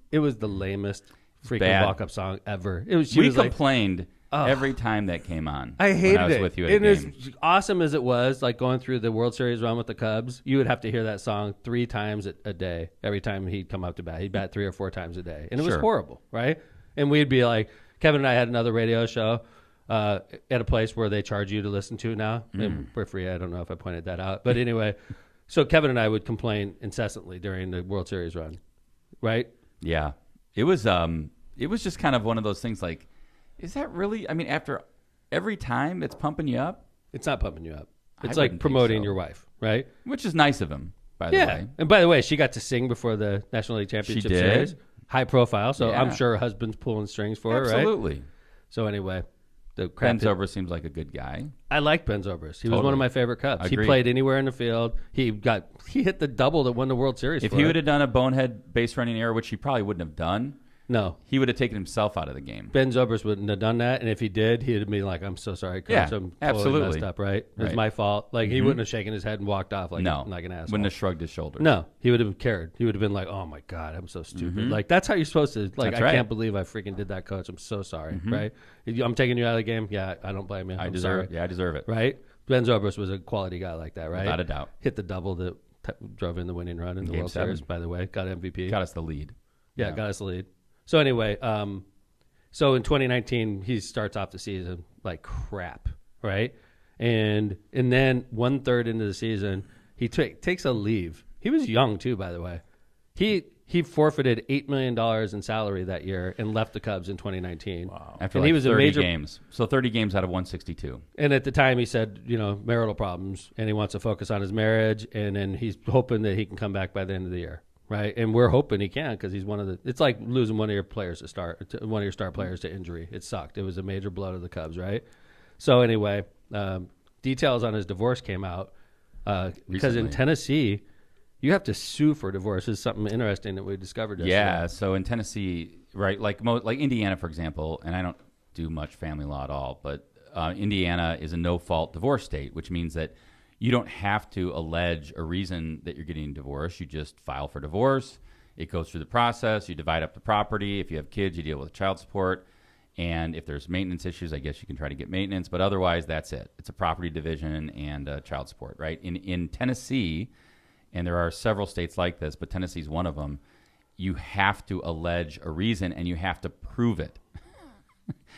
It was the lamest freaking Bad. walk-up song ever. It was. We was like, complained every time that came on. I hated when I was it. with you at And a as game. awesome as it was, like going through the World Series run with the Cubs, you would have to hear that song 3 times a day. Every time he'd come up to bat, he'd bat 3 or 4 times a day, and it was Sure. horrible, right? And we'd be like, Kevin and I had another radio show at a place where they charge you to listen to now, and we're free. I don't know if I pointed that out, but anyway, so Kevin and I would complain incessantly during the World Series run, right? Yeah. It was just kind of one of those things like, is that really, I mean, after every time it's pumping you up, It's not pumping you up. I It's like wouldn't think promoting so. your wife, right? which is nice of him, by the Yeah. way. And by the way, she got to sing before the National League Championship did? Series. High profile. So Yeah. I'm sure her husband's pulling strings for her, right? Absolutely. So anyway, the Ben crap. Zobrist seems like a good guy. I like Ben Zobrist. He was Totally. one of my favorite Cubs. He Agreed. played anywhere in the field. He hit the double that won the World Series If for he her. would have done a bonehead base running error, which he probably wouldn't have done, No. he would have taken himself out of the game. Ben Zobrist wouldn't have done that, and if he did, he'd have been like, "I'm so sorry, Coach. Yeah, I'm totally absolutely. messed up, right? It's Right. my fault." Like, he wouldn't have shaken his head and walked off like, No. like an asshole. Wouldn't have shrugged his shoulders. No, he would have cared. He would have been like, "Oh my God, I'm so stupid." Like, that's how you're supposed to. Like, That's I right. can't believe I freaking did that, Coach. I'm so sorry. Right? I'm taking you out of the game. Yeah, I don't blame you. I I'm deserve sorry. it. Yeah, I deserve it. Right? Ben Zobrist was a quality guy like that, right? Without a doubt. Hit the double that drove in the winning run in the Game World 7. Series. By the way, got MVP. Got us the lead. Yeah, got us the lead. So anyway, so in 2019, he starts off the season like crap, right? And then 1/3 into the season, he takes a leave. He was young too, by the way. He forfeited $8 million in salary that year and left the Cubs in 2019. Wow. After and like he was 30 a major games. So 30 games out of 162. And at the time, he said, marital problems, and he wants to focus on his marriage, and then he's hoping that he can come back by the end of the year, right? And we're hoping he can because he's one of the. It's like losing one of your players one of your star players to injury. It sucked. It was a major blow to the Cubs, right? So anyway, details on his divorce came out because in Recently. Tennessee, you have to sue for divorce. This is something interesting that we discovered yesterday. Yeah, so in Tennessee, right, like Indiana, for example, and I don't do much family law at all, but Indiana is a no-fault divorce state, which means that you don't have to allege a reason that you're getting divorced. You just file for divorce. It goes through the process. You divide up the property. If you have kids, you deal with child support. And if there's maintenance issues, I guess you can try to get maintenance. But otherwise, that's it. It's a property division and child support, right? In Tennessee, and there are several states like this, but Tennessee's one of them, you have to allege a reason and you have to prove it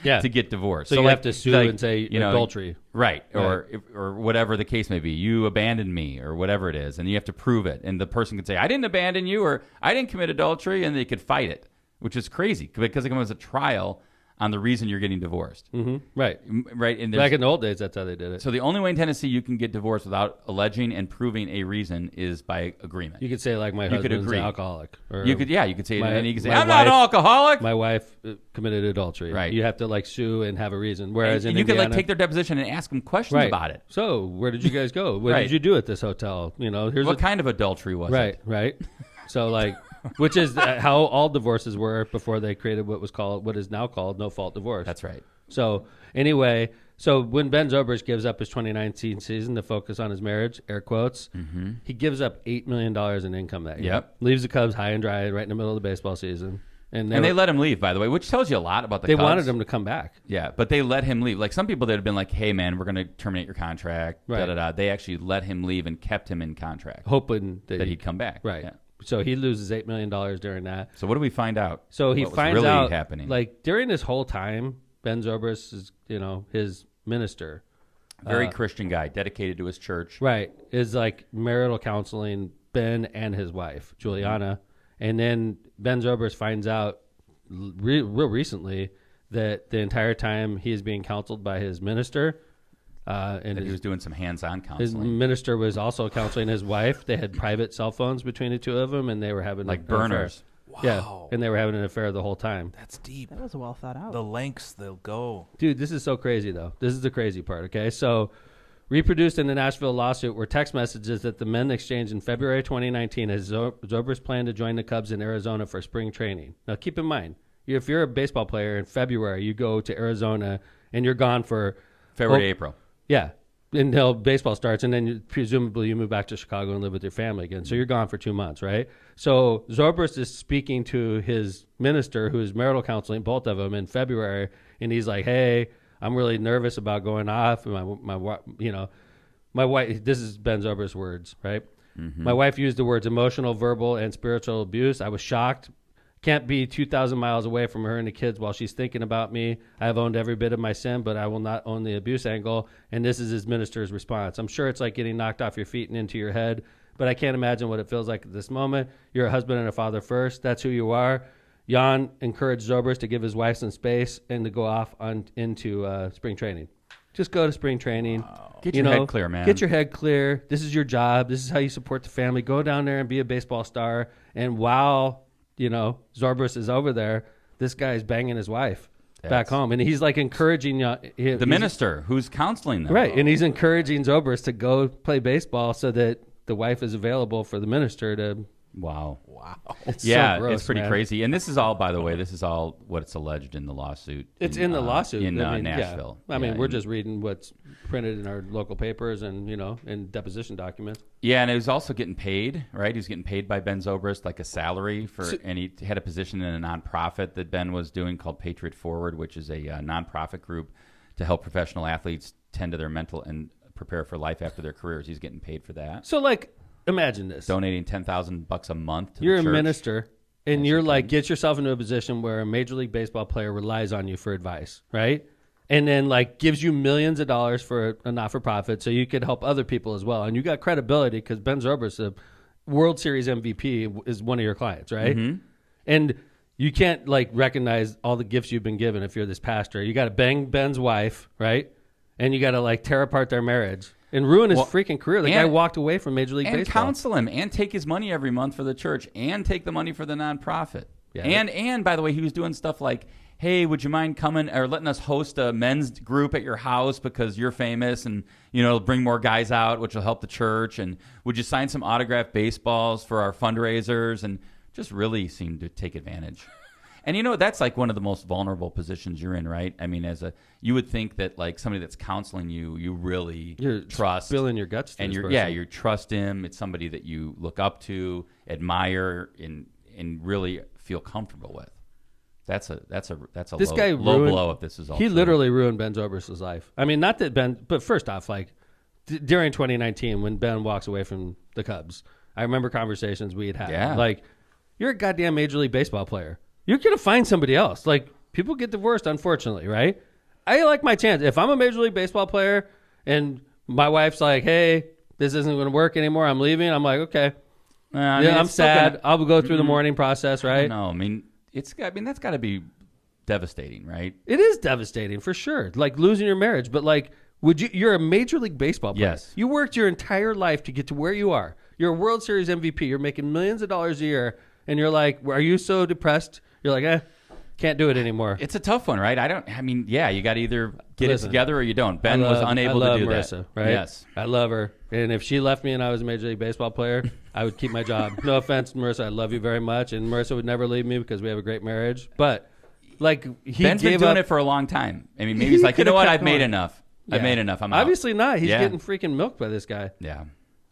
to get divorced. So you have to sue and say adultery. Right. Or whatever the case may be. You abandoned me or whatever it is, and you have to prove it. And the person could say, I didn't abandon you or I didn't commit adultery, and they could fight it, which is crazy because it comes as a trial on the reason you're getting divorced. Mm-hmm. Right. Right. And back in the old days, that's how they did it. So the only way in Tennessee you can get divorced without alleging and proving a reason is by agreement. You could say like my husband's an alcoholic. Or You could say it, and you could say my I'm not an alcoholic. My wife committed adultery. Right. You have to like sue and have a reason. Whereas and in you Indiana, could like take their deposition and ask them questions about it. So where did you guys go? What did you do at this hotel? Here's what kind of adultery was it? Right. So like, which is how all divorces were before they created what is now called no fault divorce. That's right. So anyway, so when Ben Zobrist gives up his 2019 season to focus on his marriage, air quotes, he gives up $8 million in income that year. Yep. Leaves the Cubs high and dry right in the middle of the baseball season. And they let him leave, by the way, which tells you a lot about the Cubs. They wanted him to come back. Yeah, but they let him leave. Like some people that have been like, hey, man, we're going to terminate your contract, Right. They actually let him leave and kept him in contract. Hoping that he'd come back. Right. Yeah. So he loses $8 million during that. So what do we find out? So he what was finds really out, happening? like during this whole time, Ben Zobrist is, his minister. Very Christian guy, dedicated to his church. Right. Is like marital counseling Ben and his wife, Juliana. And then Ben Zobrist finds out real recently that the entire time he is being counseled by his minister. And he was doing some hands-on his counseling. minister was also counseling his wife. They had private cell phones between the two of them, and they were having Like an burners. affair. Wow. Yeah, and they were having an affair the whole time. That's deep. That was well thought out. The lengths they'll go. Dude, this is so crazy, though. This is the crazy part, okay? So, reproduced in the Nashville lawsuit were text messages that the men exchanged in February 2019 as Zobrist planned to join the Cubs in Arizona for spring training. Now, keep in mind, if you're a baseball player in February, you go to Arizona, and you're gone for... February to April. Yeah, until baseball starts, and then presumably you move back to Chicago and live with your family again. So you're gone for 2 months, right? So Zobrist is speaking to his minister, who is marital counseling both of them in February, and he's like, "Hey, I'm really nervous about going off. My wife. This is Ben Zobrist's words, right? My wife used the words emotional, verbal, and spiritual abuse. I was shocked. Can't be 2,000 miles away from her and the kids while she's thinking about me. I have owned every bit of my sin, but I will not own the abuse angle." And this is his minister's response. "I'm sure it's like getting knocked off your feet and into your head, but I can't imagine what it feels like at this moment. You're a husband and a father first. That's who you are." Jan encouraged Zobrist to give his wife some space and to go off into spring training. Just go to spring training. Wow. Get your head clear, man. Get your head clear. This is your job. This is how you support the family. Go down there and be a baseball star. And while Zobrist is over there, this guy's banging his wife back home. And he's like encouraging the minister who's counseling them. Right. And he's encouraging Zobrist to go play baseball so that the wife is available for the minister to. Wow. It's Yeah, so gross, it's pretty man. crazy. And this is all, by the way, what's alleged in the lawsuit. It's in the lawsuit. In I mean, Nashville. Yeah. I mean, Yeah, we're just reading what's printed in our local papers and, in deposition documents. Yeah, and he was also getting paid, right? He was getting paid by Ben Zobrist like a salary and he had a position in a nonprofit that Ben was doing called Patriot Forward, which is a nonprofit group to help professional athletes tend to their mental and prepare for life after their careers. He's getting paid for that. So, imagine this. Donating $10,000 a month to You're the church. a minister, and you're like, get yourself into a position where a Major League Baseball player relies on you for advice, right? And then, gives you millions of dollars for a not-for-profit so you could help other people as well. And you got credibility because Ben Zobrist, a World Series MVP, is one of your clients, right? Mm-hmm. And you can't, recognize all the gifts you've been given if you're this pastor. You got to bang Ben's wife, right? And you got to, tear apart their marriage. And ruin his freaking career. The guy walked away from Major League Baseball. And counsel him and take his money every month for the church and take the money for the nonprofit. Yeah. And by the way, he was doing stuff like, hey, would you mind coming or letting us host a men's group at your house because you're famous and, bring more guys out, which will help the church. And would you sign some autographed baseballs for our fundraisers? And just really seemed to take advantage. And that's one of the most vulnerable positions you're in, right? I mean, you would think that somebody that's counseling you really trust, spilling your guts to and this person. you trust him. It's somebody that you look up to, admire, and really feel comfortable with. That's a this low, guy low ruined, blow if this is all he true. literally ruined Ben Zobrist's life. I mean, not that Ben, but first off, during 2019 when Ben walks away from the Cubs, I remember conversations we had had. Yeah. You're a goddamn Major League Baseball player. You're going to find somebody else. People get divorced, unfortunately, right? I like my chance. If I'm a Major League Baseball player and my wife's like, hey, this isn't going to work anymore, I'm leaving, I'm like, okay. I'm sad. I'll go through the mourning process, right? No, I mean, that's got to be devastating, right? It is devastating, for sure. Losing your marriage. But, you're a Major League Baseball player. Yes. You worked your entire life to get to where you are. You're a World Series MVP. You're making millions of dollars a year. And you're like, are you so depressed? You're like, can't do it anymore. It's a tough one, right? You got to either get it together or you don't. Ben was unable to do Marissa, that. Right? Yes. I love her. And if she left me and I was a Major League Baseball player, I would keep my job. No offense, Marissa. I love you very much. And Marissa would never leave me because we have a great marriage. But, like he Ben's been gave doing up. it for a long time. I mean, maybe he's like, you know what? I've made enough. Yeah. I've made enough. I'm out. Obviously not. He's Yeah. getting freaking milked by this guy. Yeah.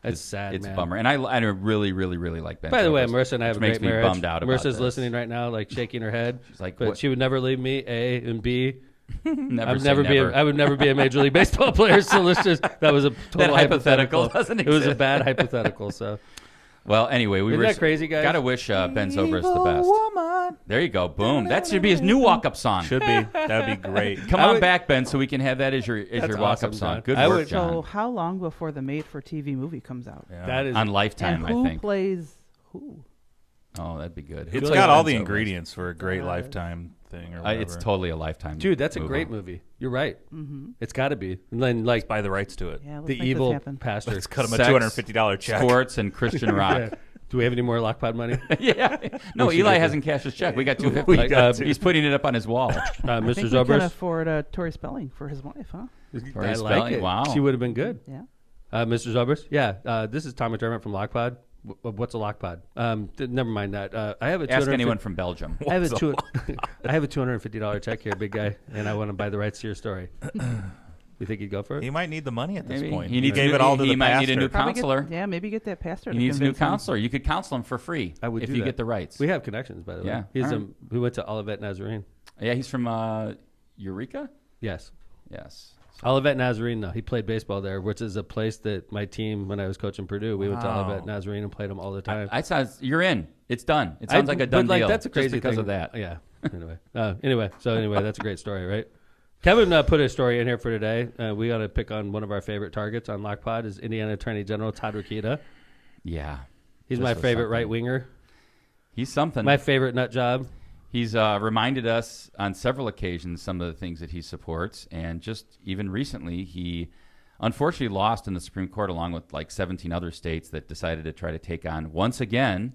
That's sad, It's man. a bummer. And I really, really, really like Ben. By the way, Zobrist, Marissa and I have a which makes great me marriage. bummed out about Marissa's this. listening right now, like shaking her head. She's like, but what? she would never leave me. A and B. Never I would say never be. never. I would never be a major league baseball player. So let's just. That was a total That hypothetical doesn't It was a exist. bad hypothetical. So Well, anyway, we Isn't that crazy, guys? Gotta wish Ben Zobrist the best. There you go. Boom. That should be his new walk-up song. Should be. That'd be great. Come on back, Ben, so we can have that as your That's walk-up awesome, song. John. Good I work, would- John. So how long before the made-for-TV movie comes out? Yeah. that is On Lifetime, and who I think. plays who? Oh, that'd be good. It's Who got plays all Ben the Zobrist? ingredients for a great Lifetime thing. Or whatever. It's totally a Lifetime. dude. That's a movie. great movie. You're right. It's got to be. And then like Buy the rights to it. Yeah, let's the make this evil happen. pastor. Let's cut him a Sex, $250 check. Sports and Christian rock. Yeah. Do we have any more Lockpod money? Yeah. No, We should Eli get hasn't cashed his check. We got $250. We got He's putting it up on his wall. Mr. I think we can Zobrist. afford Tori Spelling for his wife, huh? Tori I Spelling, like it. wow. She would have been good. Yeah. Mr. Zobrist. Yeah. This is Tom McDermott from Lockpod. What's a Lockpod? Never mind that. I have a Ask 250 anyone from Belgium. I have a $250 check here, big guy, and I want to buy the rights to your story. You think he'd go for it? He might need the money at this Maybe. point. He needs gave a it all to he the might pastor. need a new Probably counselor. maybe get that pastor. He to needs a new convince him. counselor. You could counsel him for free I would if do you that. get the rights. We have connections, by the way. Yeah. He's All right. we went to Olivet Nazarene. Yeah, he's from Eureka? Yes. Yes. Olivet Nazarene, though. He played baseball there, which is a place that my team, when I was coaching Purdue, we went to Wow. Olivet Nazarene and played them all the time. I saw you're in. It's done. It sounds like a done but, deal. That's a crazy just because thing. of that. Yeah. Anyway, that's a great story, right? Kevin put a story in here for today. We got to pick on one of our favorite targets on Lockpod is Indiana Attorney General Todd Rokita. Yeah. He's This my was favorite something. right winger. He's something. My favorite nut job. He's reminded us on several occasions some of the things that he supports, and just even recently, he unfortunately lost in the Supreme Court along with like 17 other states that decided to try to take on once again.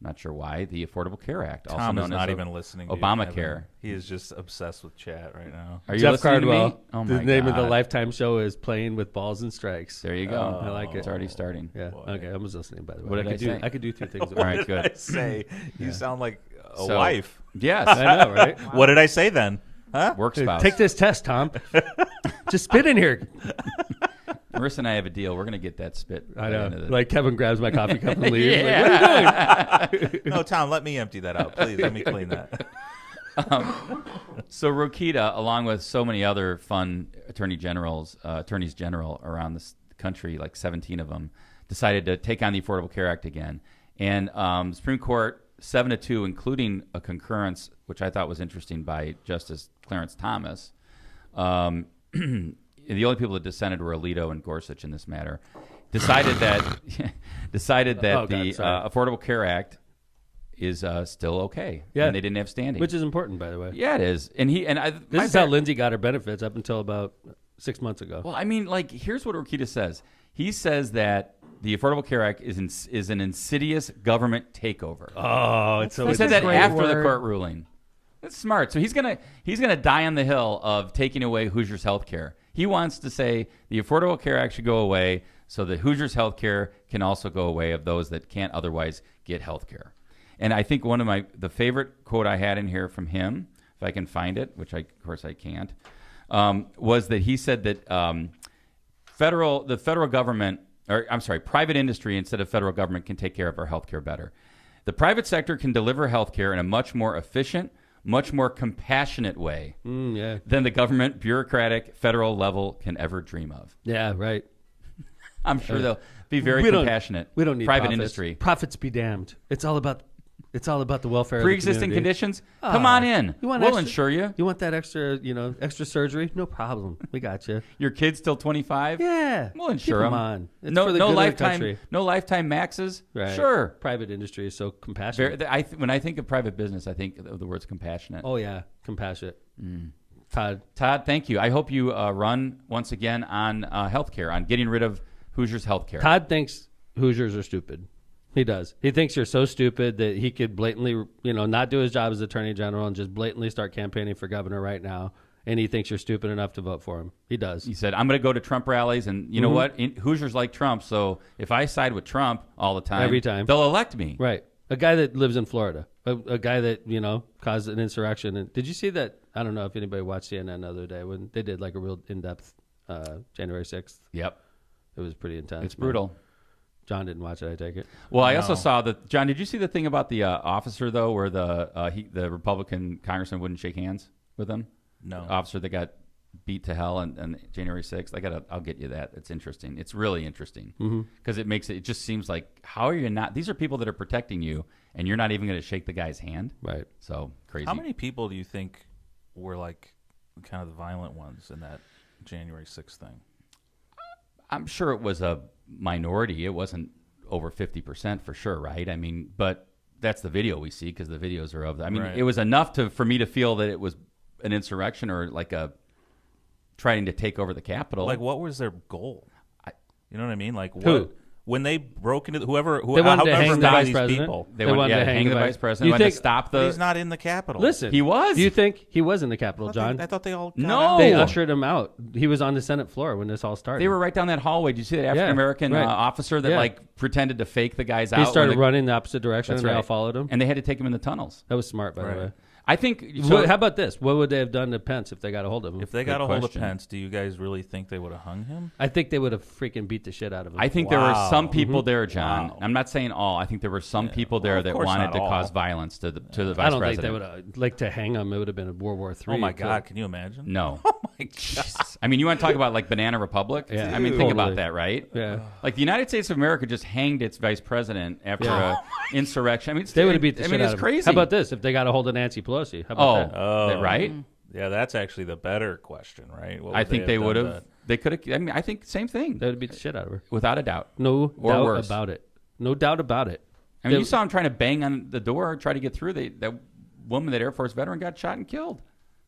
Not sure why, the Affordable Care Act, also Tom known is not as even listening to you, Obamacare. Kevin. He is just obsessed with chat right now. Are you Jeff listening to me? Cardwell. Oh the my name of the God. Lifetime show is Playing with Balls and Strikes. There you go. I like it. It's already starting. Yeah. Boy. Okay. I was listening, by the way. What did I say? I could do two things. All right, What did good. I say? You sound like a So- wife. Yes. I know, right? What did I say then? Huh? Work spouse. Take this test, Tom. Just spit in here. Marissa and I have a deal. We're going to get that spit. I right know. into the- Like Kevin grabs my coffee cup and leaves. Yeah. Like, what are you doing? No, Tom, let me empty that out. Please, let me clean that. So Rokita, along with so many other fun attorneys general around this country, like 17 of them, decided to take on the Affordable Care Act again. And Supreme Court 7-2, including a concurrence, which I thought was interesting by Justice Clarence Thomas. The only people that dissented were Alito and Gorsuch in this matter. Decided that Oh, God, the sorry. Affordable Care Act is still okay. Yeah. And they didn't have standing. Which is important, by the way. Yeah, it is. And This is how Lindsay got her benefits up until about 6 months ago. Well, I mean, like, here's what Rokita says. He says that the Affordable Care Act is an insidious government takeover. Oh, it's so He said That's that a great after the word. court ruling. That's smart. So he's gonna die on the hill of taking away Hoosiers health care. He wants to say the Affordable Care Act should go away so that Hoosiers health care can also go away of those that can't otherwise get health care. And I think one of the favorite quote I had in here from him, if I can find it, which of course I can't, was that he said that the federal government, or I'm sorry, private industry instead of federal government can take care of our health care better. The private sector can deliver health care in a much more efficient, much more compassionate way yeah. than the government bureaucratic federal level can ever dream of. Yeah, right. I'm sure they'll be very We don't- compassionate. We don't need private profits. industry. Profits be damned. It's all about the welfare of the Pre-existing community. conditions? Come on in. You want we'll extra- insure you. You want that extra surgery? No problem. We got you. Your kid's till 25? Yeah. We'll insure Keep them. on. It's No, for the no good of the lifetime. country. No lifetime maxes. Right. Sure. Private industry is so compassionate. When I think of private business, I think of the words compassionate. Oh yeah, compassionate. Todd. Todd, thank you. I hope you run once again on healthcare, on getting rid of Hoosiers healthcare. Todd thinks Hoosiers are stupid. He does. He thinks you're so stupid that he could blatantly, not do his job as Attorney General and just blatantly start campaigning for governor right now. And he thinks you're stupid enough to vote for him. He does. He said, I'm going to go to Trump rallies, and you know what? Hoosiers like Trump, so if I side with Trump all the time, Every time. they'll elect me. Right. A guy that lives in Florida. a guy that caused an insurrection. And did you see that? I don't know if anybody watched CNN the other day when they did like a real in-depth January 6th. Yep, it was pretty intense. It's brutal. John didn't watch it, I take it. Well, I also saw that. John, did you see the thing about the officer though, where the Republican congressman wouldn't shake hands with him? No, the officer that got beat to hell on January 6th. I'll get you that. It's interesting. It's really interesting because it just seems like, how are you not? These are people that are protecting you, and you're not even going to shake the guy's hand. Right. So crazy. How many people do you think were like kind of the violent ones in that January 6th thing? I'm sure it was a minority. It wasn't over 50% for sure, right? I mean, but that's the video we see because the videos are of that. I mean, It was enough for me to feel that it was an insurrection or like a trying to take over the Capitol. Like, what was their goal? You know what I mean? Like, Who? When they broke into they wanted to hang the vice president. People. They wanted to hang the vice president. They wanted to stop But he's not in the Capitol. Listen, he was. Do you think he was in the Capitol, John? I thought they all. No, they ushered him out. He was on the Senate floor when this all started. They were right down that hallway. Did you see that African American officer that like pretended to fake the guys out? He started running the opposite direction, and they all followed him. And they had to take him in the tunnels. That was smart, by the way. I think. So, how about this? What would they have done to Pence if they got a hold of him? If they got a hold of Pence, do you guys really think they would have hung him? I think they would have freaking beat the shit out of him. I think there were some people there, John. I'm not saying all. I think there were some people there that wanted to cause violence to the vice president. I don't think they would have, like, to hang him. It would have been a World War III. Oh my God! Can you imagine? No. Oh my God! I mean, you want to talk about like Banana Republic? Yeah. I mean, think about that, right? Yeah. Like the United States of America just hanged its vice president after an insurrection. I mean, they would have beat the shit out of him. It's crazy. How about this? If they got a hold of Nancy Pelosi, how about that? Oh, right? Yeah, that's actually the better question, right? I think they would have. They could have. I mean, I think same thing. They would have beat the shit out of her, without a doubt. No doubt about it. No doubt about it. I mean, you saw him trying to bang on the door, try to get through. That woman, that Air Force veteran, got shot and killed.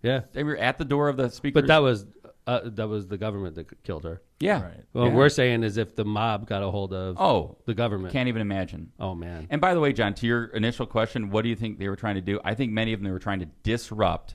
Yeah, they were at the door of the speaker. But that was the government that killed her. Yeah. Right. What we're saying is if the mob got a hold of the government. Can't even imagine. Oh, man. And by the way, John, to your initial question, what do you think they were trying to do? I think many of them they were trying to disrupt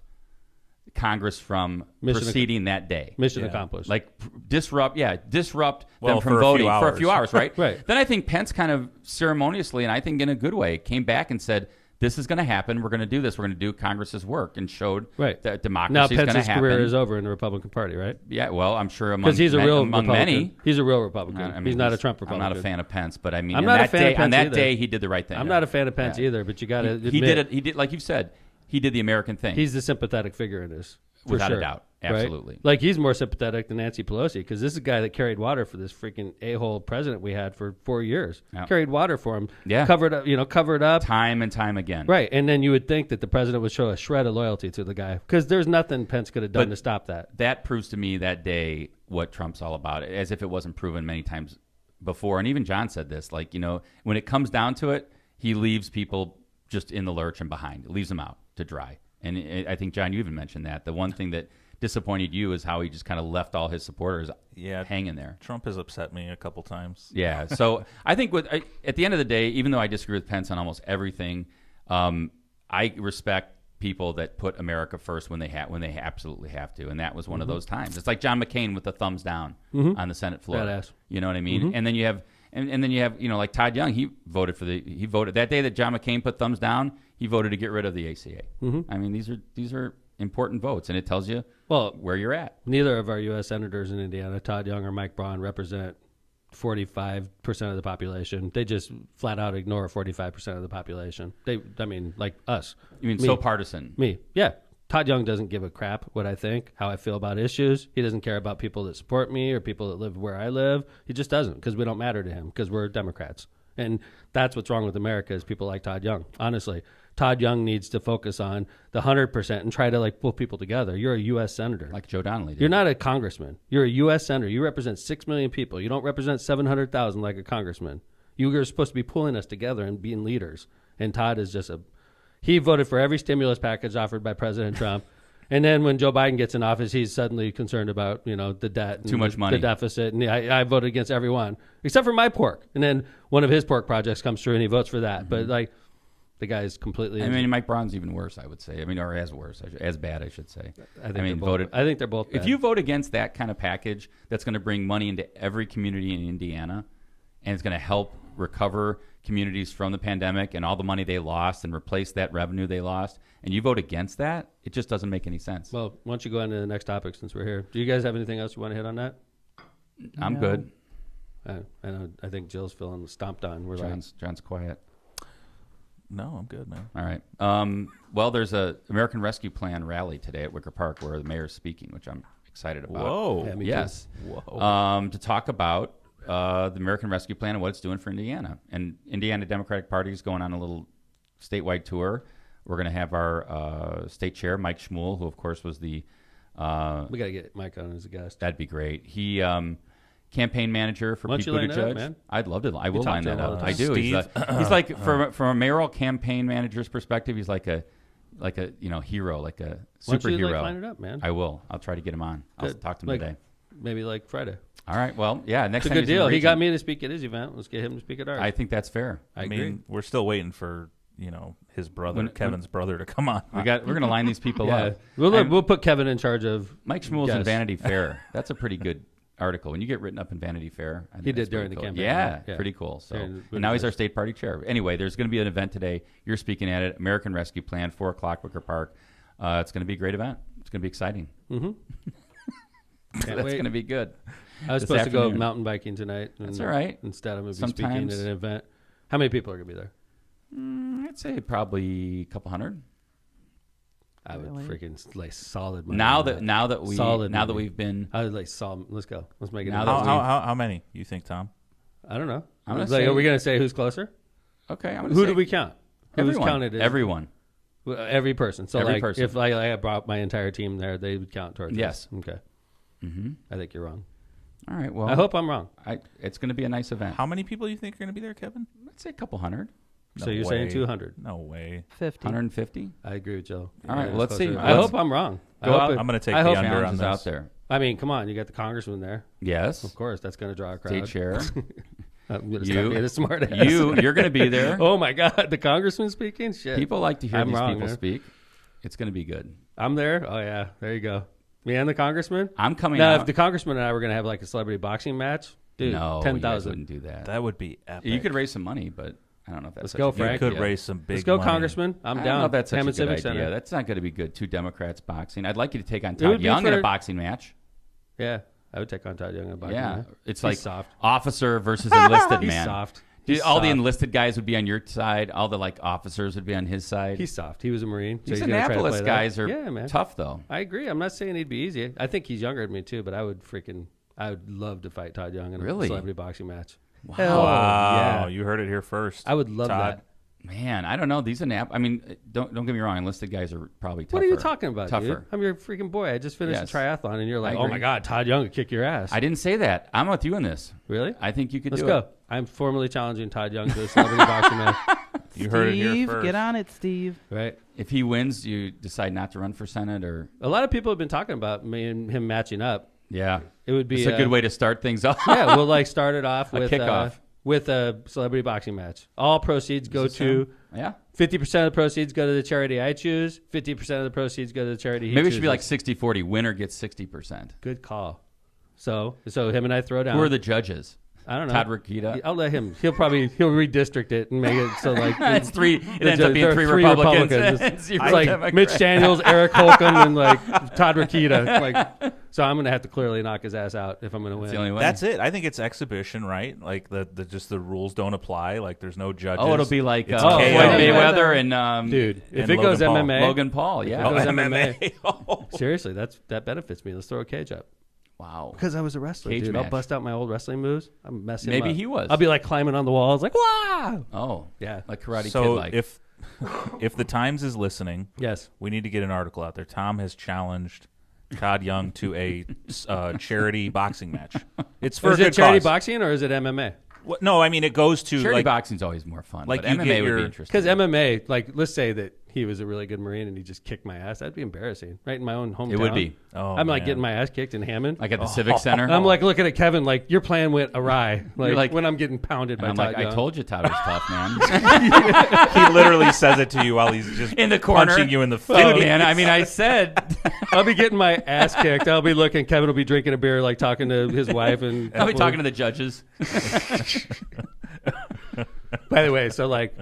Congress from proceeding that day. Mission accomplished. Like disrupt them from voting for a few hours, right? Right. Then I think Pence kind of ceremoniously, and I think in a good way, came back and said, this is going to happen. We're going to do this. We're going to do Congress's work, and showed that democracy is going to happen. Now Pence's career is over in the Republican Party, right? Yeah, well, I'm sure among because he's a real among many. He's a real Republican. I mean, he's not a Trump Republican. I'm not a fan of Pence, but I mean, I'm not a fan of Pence on that either. day, he did the right thing. I'm not a fan of Pence either, but you got to admit. He did it. He did, like you said, he did the American thing. He's the sympathetic figure in this. Without a doubt. Absolutely. Right? Like, he's more sympathetic than Nancy Pelosi because this is a guy that carried water for this freaking a-hole president we had for 4 years. Yep. Carried water for him. Yeah. Covered up. Time and time again. Right. And then you would think that the president would show a shred of loyalty to the guy because there's nothing Pence could have done to stop that. That proves to me that day what Trump's all about, as if it wasn't proven many times before. And even John said this, like, when it comes down to it, he leaves people just in the lurch and behind. It leaves them out to dry. And I think, John, you even mentioned that. The one thing that disappointed you is how he just kind of left all his supporters hanging there. Trump has upset me a couple times. Yeah. So I think at the end of the day, even though I disagree with Pence on almost everything, I respect people that put America first when they absolutely have to. And that was one of those times. It's like John McCain with the thumbs down on the Senate floor. Badass. You know what I mean? And then you have and then you have like Todd Young. He voted that day that John McCain put thumbs down. He voted to get rid of the ACA. I mean, these are important votes, and it tells you where you're at. Neither of our U.S. senators in Indiana, Todd Young or Mike Braun, represent 45% of the population. They just flat out ignore 45% of the population. Like us. You mean so partisan? Me, yeah. Todd Young doesn't give a crap what I think, how I feel about issues. He doesn't care about people that support me or people that live where I live. He just doesn't because we don't matter to him because we're Democrats. And that's what's wrong with America is people like Todd Young. Honestly, Todd Young needs to focus on the 100% and try to pull people together. You're a U.S. senator. Like Joe Donnelly did. You're not a congressman. You're a U.S. senator. You represent 6 million people. You don't represent 700,000 like a congressman. You are supposed to be pulling us together and being leaders. And Todd is just he voted for every stimulus package offered by President Trump. And then when Joe Biden gets in office, he's suddenly concerned about, the debt. And too much money. The deficit. And I voted against every one, except for my pork. And then one of his pork projects comes through and he votes for that. But the guy's completely... I mean, Mike Braun's even worse, I would say. I mean, or as worse, as bad, I should say. I think they're both bad. If you vote against that kind of package that's going to bring money into every community in Indiana and it's going to help recover communities from the pandemic and all the money they lost and replace that revenue they lost, and you vote against that, it just doesn't make any sense. Well, why don't you go on to the next topic since we're here? Do you guys have anything else you want to hit on that? I'm good. I know. I think Jill's feeling stomped on. We're John's quiet. No, I'm good, man. All right. Well, there's a American Rescue Plan rally today at Wicker Park where the mayor's speaking, which I'm excited about. Whoa. Yeah, me Yes. Too. Whoa. To talk about the American Rescue Plan and what it's doing for Indiana. And Indiana Democratic Party is going on a little statewide tour. We're going to have our state chair, Mike Schmuel, who, of course, was the... we got to get Mike on as a guest. That'd be great. He... campaign manager for Pete Buttigieg. Man? I'd love to. I will line that up. I do. Steve? He's like from a mayoral campaign manager's perspective. He's like a hero, like a Why don't you superhero. line it up, man? I will. I'll try to get him on. I'll talk to him today. Maybe like Friday. All right. Well, yeah. Next It's a time good he's in the deal. He region. got me to speak at his event. Let's get him to speak at ours. I think that's fair. I mean, agree. we're still waiting for his brother, Kevin's brother, to come on. We're going to line these people Yeah. up. We'll put Kevin in charge of Mike Schmuel's in guests. Vanity Fair. That's a pretty good article. When you get written up in Vanity Fair, I think He that's did during pretty the cool. campaign, Yeah, yeah. pretty cool. So And and now he's our state party chair. Anyway, there's going to be an event today. You're speaking at it. American Rescue Plan, 4:00, Wicker Park. It's going to be a great event. It's going to be exciting. Mm-hmm. That's going to be good. I was This supposed to go afternoon. mountain biking tonight. That's all right. Instead, I'm going to be speaking Sometimes- at an event. How many people are going to be there? I'd say probably a couple hundred. I would Really? freaking lay solid money. Now on that Solid that money. we've been I would like solid. Let's go. Let's make it. Now a that vote. How many you think, Tom? I don't know. I'm gonna Like, say- are we going to say who's closer? okay. I'm gonna Who say do we count? Who's Everyone. counted? As, Everyone. Every person. So Every like, person. if I brought my entire team there, they would count towards Yes. this. Okay. Mm-hmm. I think you're wrong. All right. Well, I hope I'm wrong. it's going to be a nice event. How many people do you think are going to be there, Kevin? I'd say a couple hundred. So you're saying 200. No way. 50. 150. I agree with Joe. All right, it's let's see. closer. I Let's hope I'm wrong. go out. I'm going to take I the hope under on Challenges this. out there. I mean, come on. You got the congressman there. Yes. Of course, that's going to draw a crowd. State chair. I'm going to You- stop being a smart ass. You're going to be there. Oh my God, the congressman speaking. Shit. People like to hear I'm these wrong, people man. speak. It's going to be good. I'm there. Oh yeah, there you go. Me and the congressman. I'm coming Now, out. if the congressman and I were going to have like a celebrity boxing match, dude, no, you guys 10,000. wouldn't do that. That would be epic. You could raise some money, but I don't know if that's Let's such go, a good Frank. You could idea. raise some big Let's go, money. congressman. I'm I down. don't know if that's such Hammond a good Civic idea. Center. That's not going to be good. Two Democrats boxing. I'd like you to take on would Todd be Young in for- a boxing match. Yeah, I would take on Todd Young in a boxing Yeah, match. it's He's like soft. officer versus enlisted He's man. soft. Dude, He's all the soft. enlisted guys would be on your side. All the officers would be on his side. He's soft. He was a Marine. So These he's gonna try to Annapolis play guys that. are yeah, man. tough, though. I agree. I'm not saying he'd be easy. I think he's younger than me too, but I would love to fight Todd Young in Really? a celebrity boxing match. Wow. Wow, yeah. you heard it here first. I would love Todd. that. Man, I don't know. These I mean, don't get me wrong. Enlisted guys are probably tougher. What are you talking about, Tougher. dude? I'm your freaking boy. I just finished Yes. a triathlon, and you're like, I oh agree. my God, Todd Young would kick your ass. I didn't say that. I'm with you in this. Really? I think you could Let's do go. it. I'm formally challenging Todd Young to a celebrity boxing match. You heard it here Steve, first. get on it, Steve. Right? If he wins, you decide not to run for Senate, or A lot of people have been talking about me and him matching up. yeah, It would be it's a good way to start things off. Yeah, we'll like start it off A with kickoff. With a celebrity boxing match. All proceeds go to Yeah, 50% of the proceeds go to the charity I choose. 50% of the proceeds go to the charity he maybe it chooses. should be like 60-40. Winner gets 60%. Good call. So him and I throw down. Who are the judges? I don't know. Todd Rokita. I'll let him. He'll redistrict it and make it so like It's three. It the ends up being there are three three Republicans. Republicans. and It's zero like Democrats. Mitch Daniels, Eric Holcomb, and like Todd Rokita. Like, so I'm gonna have to clearly knock his ass out if I'm gonna win. That's the only way. That's it. I think it's exhibition, right? Like the just the rules don't apply. Like there's no judges. Oh, it'll be like It's Floyd KO. Mayweather and Dude, if And it goes Logan Paul. MMA, Logan Paul. Yeah. It goes MMA. MMA. Seriously, that benefits me. Let's throw a cage up. Wow. Because I was a wrestler, Cage dude. match. I'll bust out my old wrestling moves. I'm messing Maybe him up. he was. I'll be like climbing on the walls, like, wow. Oh, Yeah. like Karate Kid. So Like if the Times is listening, Yes. we need to get an article out there. Tom has challenged Todd Young to a charity boxing match. It's for Is a good it charity cause. boxing or is it MMA? No, I mean it goes to charity like boxing's always more fun. like but you MMA get would your- be interesting. Because MMA, like, let's say that he was a really good Marine and he just kicked my ass, that'd be embarrassing, right in my own hometown. It would be. Oh, I'm like man. getting my ass kicked in Hammond. Like at the Civic Center. I'm like looking at Kevin like your plan went awry. like- when I'm getting pounded by And I'm Todd like, Young. I told you Todd was tough, man. He literally says it to you while he's just In the corner. punching you in the face. Dude, man, I mean, I said. I'll be getting my ass kicked. I'll be looking. Kevin will be drinking a beer, like talking to his wife, and I'll be talking to the judges. By the way, so like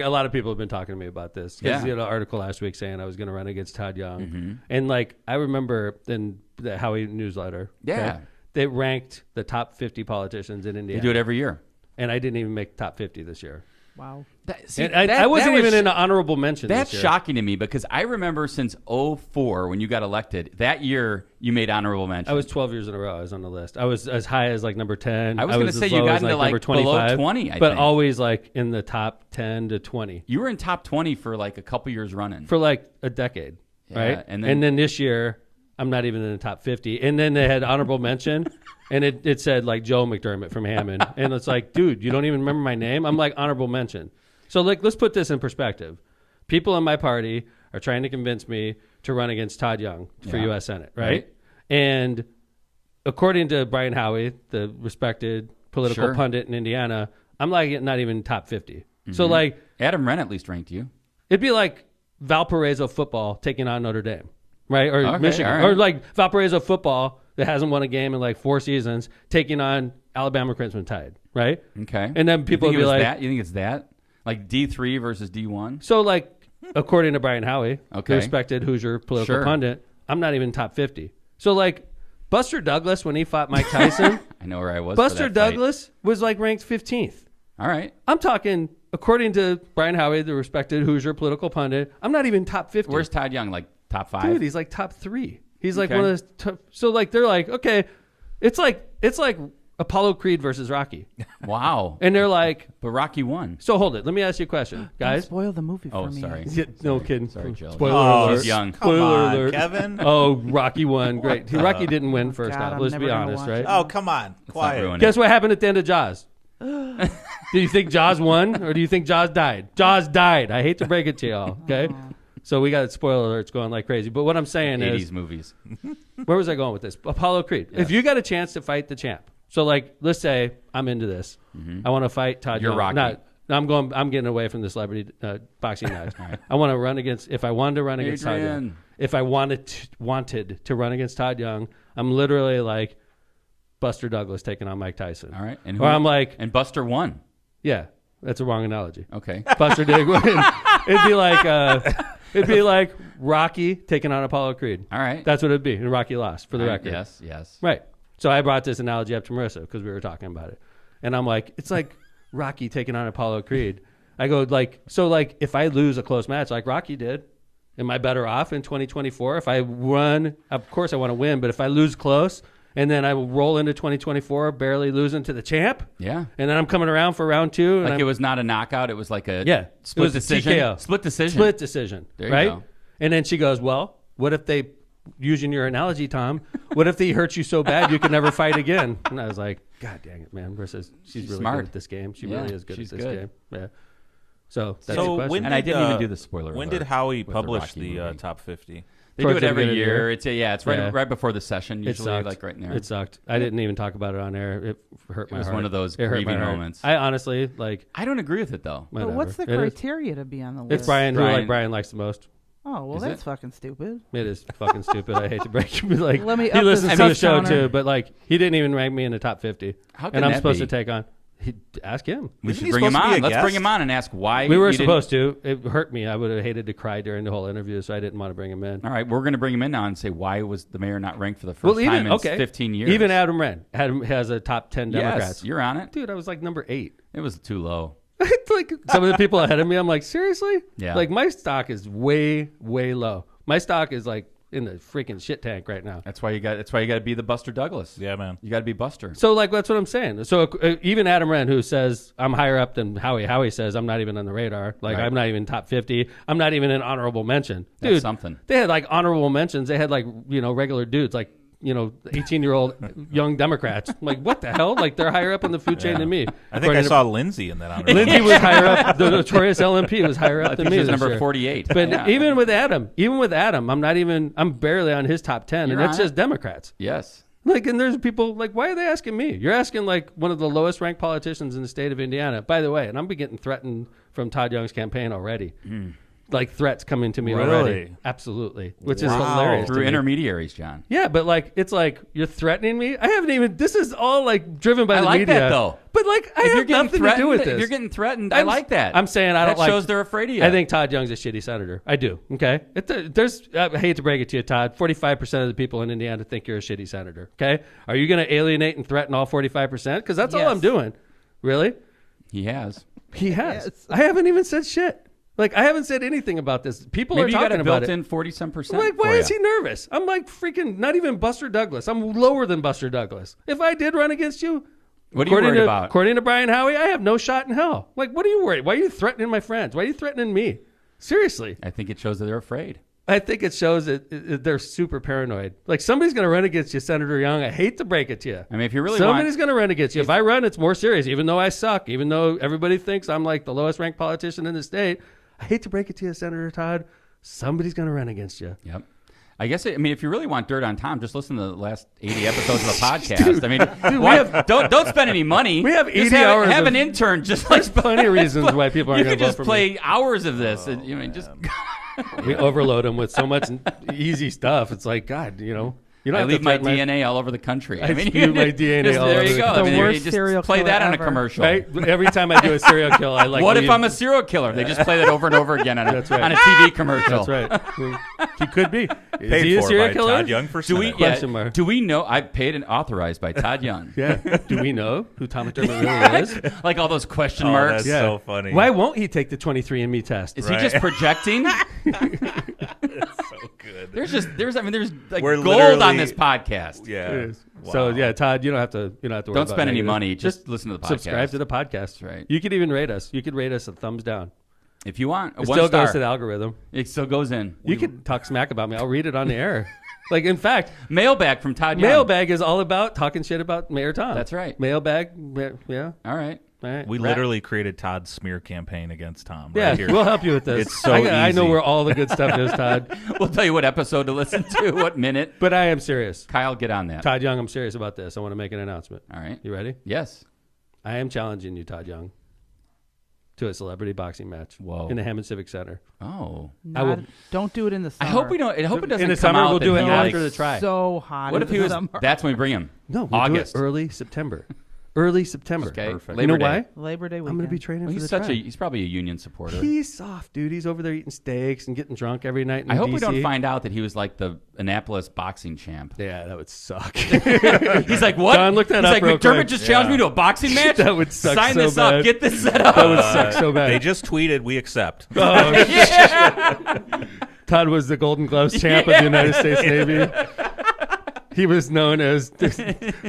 a lot of people have been talking to me about this. 'Cause, Yeah. you know, an article last week saying I was going to run against Todd Young, and like I remember in the Howie newsletter, Yeah. they ranked the top 50 politicians in They Indiana, do it every year. and I didn't even make top 50 this year. Wow. And I wasn't even in an honorable mention. That's this year. shocking to me because I remember since 2004 when you got elected, that year you made honorable mention. I was 12 years in a row. I was on the list. I was as high as like number 10. I was gonna as say you low got as, into, number like, below 25, 20, I but think. always like in the top 10 to 20 You were in top 20 for like a couple years running. for like a decade, Yeah, right? and And then- then this year, I'm not even in the top 50. And then they had honorable mention, and it said like Joe McDermott from Hammond, and it's like, dude, you don't even remember my name? I'm like honorable mention. So like, let's put this in perspective. People in my party are trying to convince me to run against Todd Young for Yeah. U.S. Senate, right? Right. And according to Brian Howie, the respected political Sure. pundit in Indiana, I'm like not even top 50. So like, Adam Wren at least ranked you. it'd be like Valparaiso football taking on Notre Dame, right? Or Okay, Michigan, all right. or like Valparaiso football that hasn't won a game in like 4 seasons taking on Alabama Crimson Tide, right? Okay. And then people you would think be it was like, that? You think it's that? Like D3 versus D1? so like, according to Brian Howie, Okay. the respected Hoosier political Sure. pundit, I'm not even top 50. So like, Buster Douglas, when he fought Mike Tyson, I know where I was. for Buster that fight. Douglas was like ranked 15th. All right. I'm talking, according to Brian Howie, the respected Hoosier political pundit, I'm not even top 50. Where's Todd Young? Like top 5? Dude, he's like top 3. He's like Okay. one of those. So like they're like, okay, it's like Apollo Creed versus Rocky, Wow. and they're like, But Rocky won. so hold it. Let me ask you a question, Don't guys. spoil the movie for Oh, me. sorry. Yeah, no kidding. Sorry, Joe. Spoiler Oh, alert. he's young. Come Spoiler on, alert. Kevin. Oh, Rocky won. Great. Rocky didn't win first God, off. I'm Let's never be gonna honest, watch right? it. Oh, come on. Let's not Quiet. ruin it. Guess what happened at the end of Jaws? Do you think Jaws won, or do you think Jaws died? Jaws died. I hate to break it to y'all. Okay. So we got spoiler alerts going like crazy. But what I'm saying 80s is, movies. where was I going with this? Apollo Creed. Yes. If you got a chance to fight the champ, so like, let's say I'm into this. I want to fight Todd You're Young. Rocky. I'm getting away from the celebrity boxing knives. I want to run against. If I wanted to run against Todd Young, Adrian. if I wanted to run against Todd Young, I'm literally like Buster Douglas taking on Mike Tyson. All right. And Or I'm like, and Buster won. yeah, that's a wrong analogy. Okay. Buster did win. It'd be like Rocky taking on Apollo Creed. All right. That's what it'd be. And Rocky lost for the All right, record. Yes. Right. So I brought this analogy up to Marissa because we were talking about it. And I'm like, it's like Rocky taking on Apollo Creed. I go like, so like if I lose a close match like Rocky did, am I better off in 2024? If I run, of course I want to win, but if I lose close and then I roll into 2024 barely losing to the champ, Yeah. and then I'm coming around for round 2. And Like I'm, it was not a knockout. It was like a Yeah. split It was a decision. TKO. Split decision. Split decision, There you right? go. And then she goes, well, what if they, using your analogy, Tom, what if they hurt you so bad you could never fight again? And I was like, God dang it, man. Versus she's really smart. good at this game. She Yeah, really is good she's at this good. game. Yeah. So that's So the question. when And I did, didn't even do the spoiler When alert did Howie with the publish Rocky the movie. top 50? They Towards do it the every beginning of the year. year. It's right Yeah. right before the session. It Usually, sucked. like right in there. It sucked. I didn't even talk about it on air. It hurt my was heart. one of those It hurt my grieving heart. moments. I honestly, like, I don't agree with it though. But whatever. what's the It is- criteria to be on the list? It's Brian, who Brian. like Brian likes the most. Oh, well, Is that's it? fucking stupid. It is fucking stupid. I hate to break it. But like, Let me he up listens this to the tough show counter. too, but like, he didn't even rank me in the top 50. How can and I'm that supposed be? to take on. Ask him. We Isn't should he bring him supposed to be on. a Let's guest? bring him on and ask why. We were you didn't- supposed to. It hurt me. I would have hated to cry during the whole interview, so I didn't want to bring him in. All right, we're going to bring him in now and say why was the mayor not ranked for the first time in 15 years? Even Adam Wren has a top 10 yes, Democrats. you're on it. Dude, I was like number 8. It was too low. Like some of the people ahead of me, I'm like, seriously? Yeah. Like my stock is way, way low. My stock is like in the freaking shit tank right now. That's why you got to be the Buster Douglas. Yeah, man. You got to be Buster. So like that's what I'm saying. So even Adam Wren, who says I'm higher up than Howie says I'm not even on the radar. Like Right. I'm not even top 50. I'm not even an honorable mention. That's Dude, something. They had like honorable mentions. They had like regular dudes like 18-year-old young Democrats. I'm like, what the hell? Like, they're higher up in the food chain than me. I think I saw Lindsay in that honor. Lindsay was higher up. The notorious LMP was higher up than me. She was this number year. 48. But even with Adam, I'm barely on his top 10, You're and it's on just Democrats. Yes. Like, and there's people like, why are they asking me? You're asking like one of the lowest ranked politicians in the state of Indiana, by the way, and I'm getting threatened from Todd Young's campaign already. Like threats coming to me already. Absolutely. Which is hilarious. Through intermediaries, John. Yeah, but like, it's like, you're threatening me? I haven't even, this is all like driven by the like media. that, though. But like, I have nothing to do with this. If you're getting threatened, I like that. I'm saying I don't that shows they're afraid of you. I think Todd Young's a shitty senator. I do. Okay. I hate to break it to you, Todd. 45% of the people in Indiana think you're a shitty senator. Okay. Are you going to alienate and threaten all 45%? Because that's all I'm doing. Really? He has. He has. Yes. I haven't even said shit. Like, I haven't said anything about this. People are talking about it. Maybe you got a built-in 40-some%. Like, why is he nervous? I'm like freaking not even Buster Douglas. I'm lower than Buster Douglas. If I did run against you, what are you worried about? According to Brian Howie, I have no shot in hell. Like, what are you worried? Why are you threatening my friends? Why are you threatening me? Seriously. I think it shows that they're afraid. I think it shows that they're super paranoid. Like, somebody's going to run against you, Senator Young. I hate to break it to you. I mean, if you really somebody's going to run against you. If I run, it's more serious. Even though I suck, even though everybody thinks I'm like the lowest ranked politician in the state, I hate to break it to you, Senator Todd. Somebody's going to run against you. Yep. I guess, if you really want dirt on Tom, just listen to the last 80 episodes of the podcast. Don't spend any money. We have 80 hours. Have an intern. There's plenty of reasons why people aren't going to vote for me. You could just play hours of this. We overload them with so much easy stuff. It's like, God, I leave my DNA all over the country. I spew my DNA all over the country. There you go. The worst serial play that killer on a ever. commercial. Right? Every time I do a serial kill, I like. What if I'm a serial killer? They just play that over and over again on a TV commercial. That's right. He could be. Is Paid he a for serial by killer? Todd Young for Senate. Question mark. Do we know? I paid and authorized by Todd Young. Yeah. Do we know who Tom McDermott really is? Like all those question marks. That's so funny. Why won't he take the 23andMe test? Is he just projecting? That's so good. There's like We're gold on this podcast. Yeah. Wow. So yeah, Todd, you don't have to worry Don't about spend any negative. money. Just listen to the podcast. Subscribe to the podcast. That's right. You could even rate us. You could rate us a thumbs down. If you want, It one still star. goes to the algorithm. It still goes in. You could talk smack about me. I'll read it on the air. Like, in fact, Mailbag from Todd Young. Mailbag is all about talking shit about Mayor Tom. That's right. Mailbag, yeah. All right. All right. We literally created Todd's smear campaign against Tom. Yeah, Right here. we'll help you with this. It's so I know easy. where all the good stuff is, Todd. We'll tell you what episode to listen to, what minute. But I am serious. Kyle, get on that. Todd Young, I'm serious about this. I want to make an announcement. All right. You ready? Yes. I am challenging you, Todd Young, to a celebrity boxing match. Whoa. In the Hammond Civic Center. Oh. Don't do it in the summer. I hope we don't. I hope it doesn't In the come summer, out we'll that do it he after likes- the try. So hot. What in if he the was? summer. That's when we bring him. No, we'll August. do it early September. Early September. Okay. Perfect. You know Labor why? Day. Labor Day weekend. I'm going to be training Well, for he's the try. he's probably a union supporter. He's soft, dude. He's over there eating steaks and getting drunk every night in I hope DC. we don't find out that he was like the Annapolis boxing champ. Yeah, that would suck. He's like, what? John, look that He's up like, real McDermott quick. just challenged me to a boxing match? That would suck Sign so this bad. up. Get this set up. That would suck so bad. They just tweeted, "We accept." Oh, Yeah. Todd was the Golden Gloves champ of the United States Navy. He was known as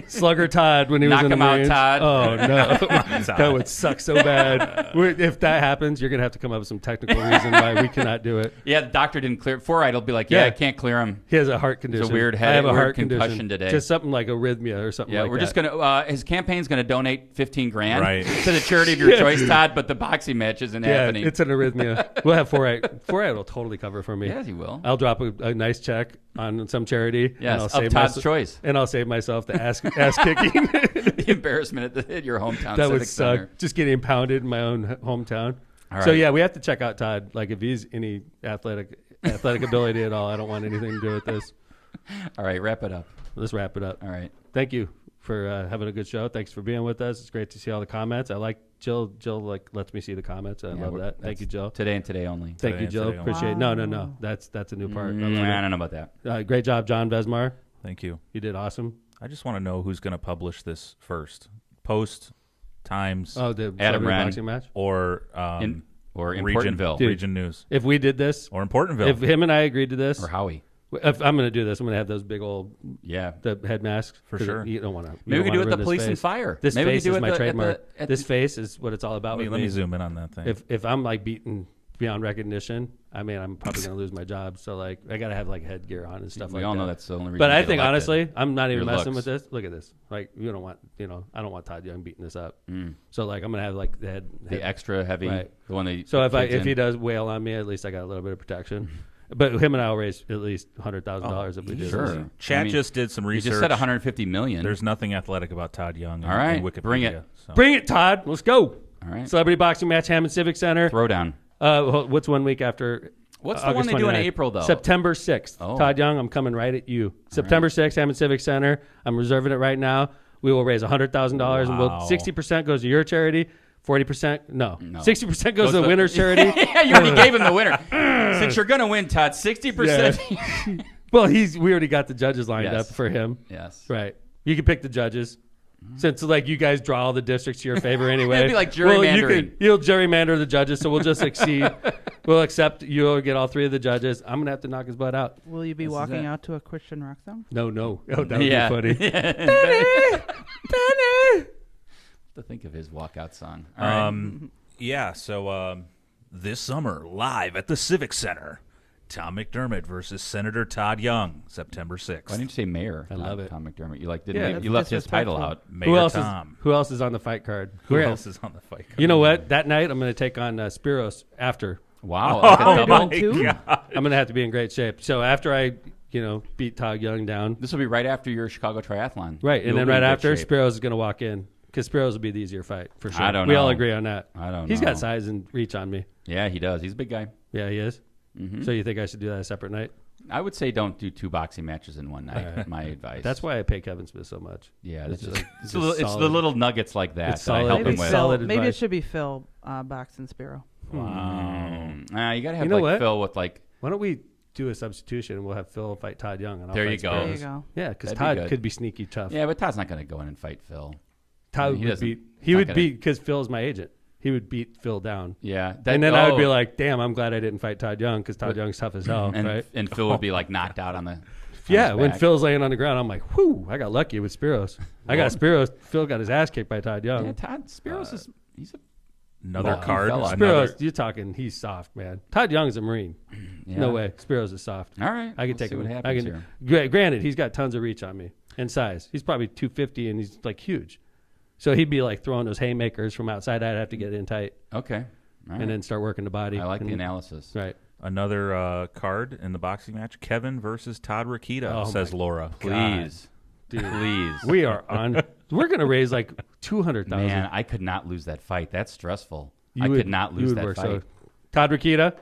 Slugger Todd when he was Knock in the him out, Marines. Todd. Oh, no. That would suck so bad. If that happens, you're going to have to come up with some technical reason why we cannot do it. Yeah, the doctor didn't clear. 4-eyed will be like, yeah, Yeah. I can't clear him. He has a heart condition. weird I head- have a weird heart concussion condition today. Just something like arrhythmia or something Yeah, like we're that. just gonna. His campaign's gonna donate $15,000 Right. to the charity of your choice, Todd. But the boxing match isn't happening. It's an arrhythmia. We'll have 4-eyed. 4-eyed will totally cover for me. Yes, he will. I'll drop a nice check on some charity. Yes, and I'll of save Todd's choice. And I'll save myself the ass kicking. The embarrassment at your hometown That civic would suck. center. Just getting pounded in my own hometown. All So right. yeah, we have to check out Todd. Like if he's any athletic ability at all, I don't want anything to do with this. All right, wrap it up. Let's wrap it up. All right. Thank you for having a good show. Thanks for being with us. It's great to see all the comments. I like Jill. Jill lets me see the comments. I love that. Thank you, Jill. Today and today only. Thank Today you, and Jill. today only. Appreciate it. No. That's a new part. I love I it. don't know about that. Great job, John Vesmar. Thank you. You did awesome. I just want to know who's going to publish this first. Post, Times, Oh, the Adam celebrity Wren. boxing match. or Or Region, Importantville. Dude. Region News, If we did this, or Importantville. if him and I agreed to this, Or Howie. if I'm going to do this, I'm going to have those big old Yeah. the head masks For 'cause sure. You don't want to. Maybe we could do it at the police and fire. This Maybe we face could do is it my at the- trademark. at This the- face is what it's all about. let with me zoom in on that thing. If I'm like beating beyond recognition, I mean, I'm probably going to lose my job. So, like, I got to have, like, headgear on and stuff like that. We all know that's the only reason. But you I get think, elected. honestly, I'm not even Your messing looks. with this. Look at this. Like, I don't want Todd Young beating this up. So, like, I'm going to have, like, the extra heavy, right. the one that. So if he does wail on me, at least I got a little bit of protection. But him and I will raise at least $100,000 if we do sure. this. Chad just did some research. You just said $150 million. There's nothing athletic about Todd Young. All right, in Wikipedia, bring it. So. Bring it, Todd. Let's go. All right. Celebrity boxing match, Hammond Civic Center. Throwdown. What's 1 week after? What's the one they do in April, though? September 6th. Oh. Todd Young, I'm coming right at you. September 6th, Hammond Civic Center. I'm reserving it right now. We will raise $100,000, and 60% goes to your charity. 40%, no. 60% goes to the winner's charity. Yeah, you already gave him the winner. Since you're going to win, Todd, 60%. Yeah. Well, we already got the judges lined up for him. Yes. Right. You can pick the judges. Since, like, you guys draw all the districts to your favor anyway. It'd be like gerrymandering. Well, you'll gerrymander the judges, so we'll just exceed. We'll accept you'll get all 3 of the judges. I'm going to have to knock his butt out. Will you be walking out to a Christian rock song? No. Oh, that would be funny. Benny! To think of his walkout song. All right. Yeah, so this summer, live at the Civic Center, Tom McDermott versus Senator Todd Young, September 6th. Why didn't you say mayor? I love it. Tom McDermott. You Yeah, you left his title out. Mayor Tom. Who else is on the fight card? Who else is on the fight card? You know what? That night, I'm going to take on Spiros after. Wow. Oh, my too? God. I'm going to have to be in great shape. So after I, beat Todd Young down. This will be right after your Chicago Triathlon. Right, and You'll then be in right good after, shape. Spiros is going to walk in. Because Spiros will be the easier fight, for sure. I don't We all know. agree on that. I don't know. He's got size and reach on me. Yeah, he does. He's a big guy. Yeah, he is. Mm-hmm. So you think I should do that a separate night? I would say don't do 2 boxing matches in one night. My advice. That's why I pay Kevin Smith so much. Yeah, It's it's, just- it's, it's it's the little nuggets like that It's that I solid. help Maybe, him with. solid maybe it advice. should be Phil Box and Spiro. Wow. You got to have You know like what? Phil with like. Why don't we do a substitution and we'll have Phil fight Todd Young? And I'll There fight you go. Spiros. There you go. Yeah, because That'd be Todd good. could be sneaky tough. Yeah, but Todd's not going to go in and fight Phil. Todd He would doesn't- beat. he's He not would gonna- beat because Phil's my agent. He would beat Phil down. Yeah, And then I would be like, damn, I'm glad I didn't fight Todd Young because Todd Young's tough as hell, and right? and Phil would be like knocked out on the. Yeah, his when back. Phil's laying on the ground, I'm like, whew, I got lucky with Spiros. I got Spiros. Phil got his ass kicked by Todd Young. Yeah, Todd Spiros is he's a Another Well, card. fella. Another, Spiros, you're talking, he's soft, man. Todd Young's a Marine. yeah. No way. Spiros is soft. All right, I can we'll take see him. what I happens can. here. Granted, he's got tons of reach on me and size. He's probably 250 and he's like huge. So he'd be like throwing those haymakers from outside. I'd have to get in tight Okay, all right. and then start working the body. I like and, the analysis. Right. another card in the boxing match. Kevin versus Todd Rokita, Oh, says my Laura. Please, Dude, please. we are on. We're gonna raise like 200,000. Man, I could not lose that fight. That's stressful. You I would- could not you lose would that work fight. so- Todd Rokita,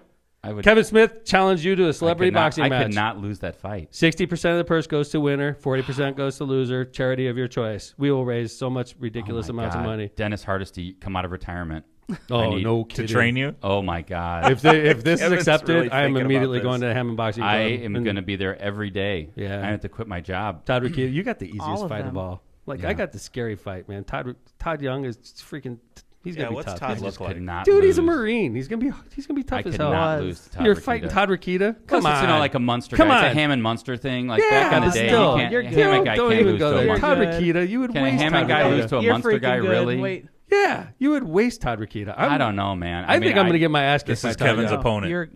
I would. Kevin Smith challenged you to a I celebrity could not- boxing I match. could not lose that fight. 60% of the purse goes to winner, 40% goes to loser. Charity of your choice. We will raise so much ridiculous Oh my amounts of God. money. Dennis Hardesty come out of retirement. Oh, need no To kidding. train you? Oh my God. If this is Kevin's accepted, really I am thinking immediately about going this. to Hammond Boxing Club. I am and going to be there every day. Yeah. I have to quit my job. Todd Rokita, you got the All easiest of fight of them. all. Like Yeah. I got the scary fight, man. Todd Young is freaking. He's gonna Yeah, be what's tough. Todd I He's- look just like? could not Dude, he's a lose. Marine. He's gonna be tough I as could hell. not Was. lose to Todd You're Rokita. fighting Todd Rokita. Plus, Come on, it's, like a Munster Come guy. It's on. a Hammond Munster thing. Like Yeah, back in the but day, still. you can't. You're a Hammond guy don't can't even lose go to a there. You're Todd Munster. good. Rokita, you would Can a waste Hammond Todd guy Rokita. lose to a You're Munster freaking guy? good. Really? Wait, Yeah, you would waste Todd Rokita. I don't know, man. I think I'm going to get my ass kicked This by is Todd Kevin's Young. opponent. you're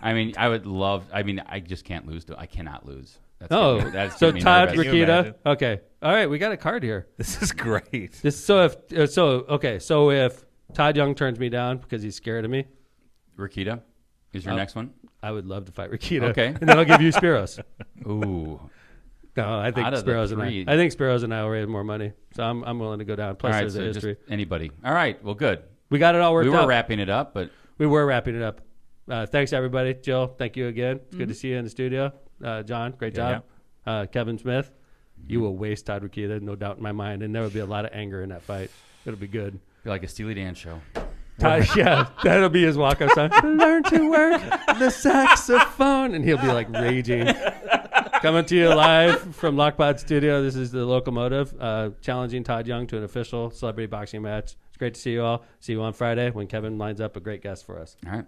I mean, I would love. I mean, I just can't lose. I cannot lose. That's Oh, that's so getting me Todd nervous. Can you Rokita. imagine? Okay, all right, we got a card here. This is great. So if Todd Young turns me down because he's scared of me, Rokita is your Oh. next one. I would love to fight Rokita. Okay. and then I'll give you Spiros. Ooh. No, I think Out of the Spiros and I. three- I think Spiros and I will raise more money, so I'm willing to go down. All Plus, right, there's so a just history. anybody. All right. Well, good. We got it all worked We were out. wrapping it up, but We were wrapping it up. Thanks everybody. Jill, thank you again. It's good to see you in the studio. John, great job. Kevin Smith, you will waste Todd Rokita, no doubt in my mind, and there will be a lot of anger in that fight. It'll be good. be like a Steely Dan show. Todd, yeah, that'll be his walk-up song. Learn to work the saxophone, and he'll be like raging. Coming to you live from Lockpod Studio. This is the Locomotive, challenging Todd Young to an official celebrity boxing match. It's great to see you all. See you on Friday when Kevin lines up a great guest for us. All right.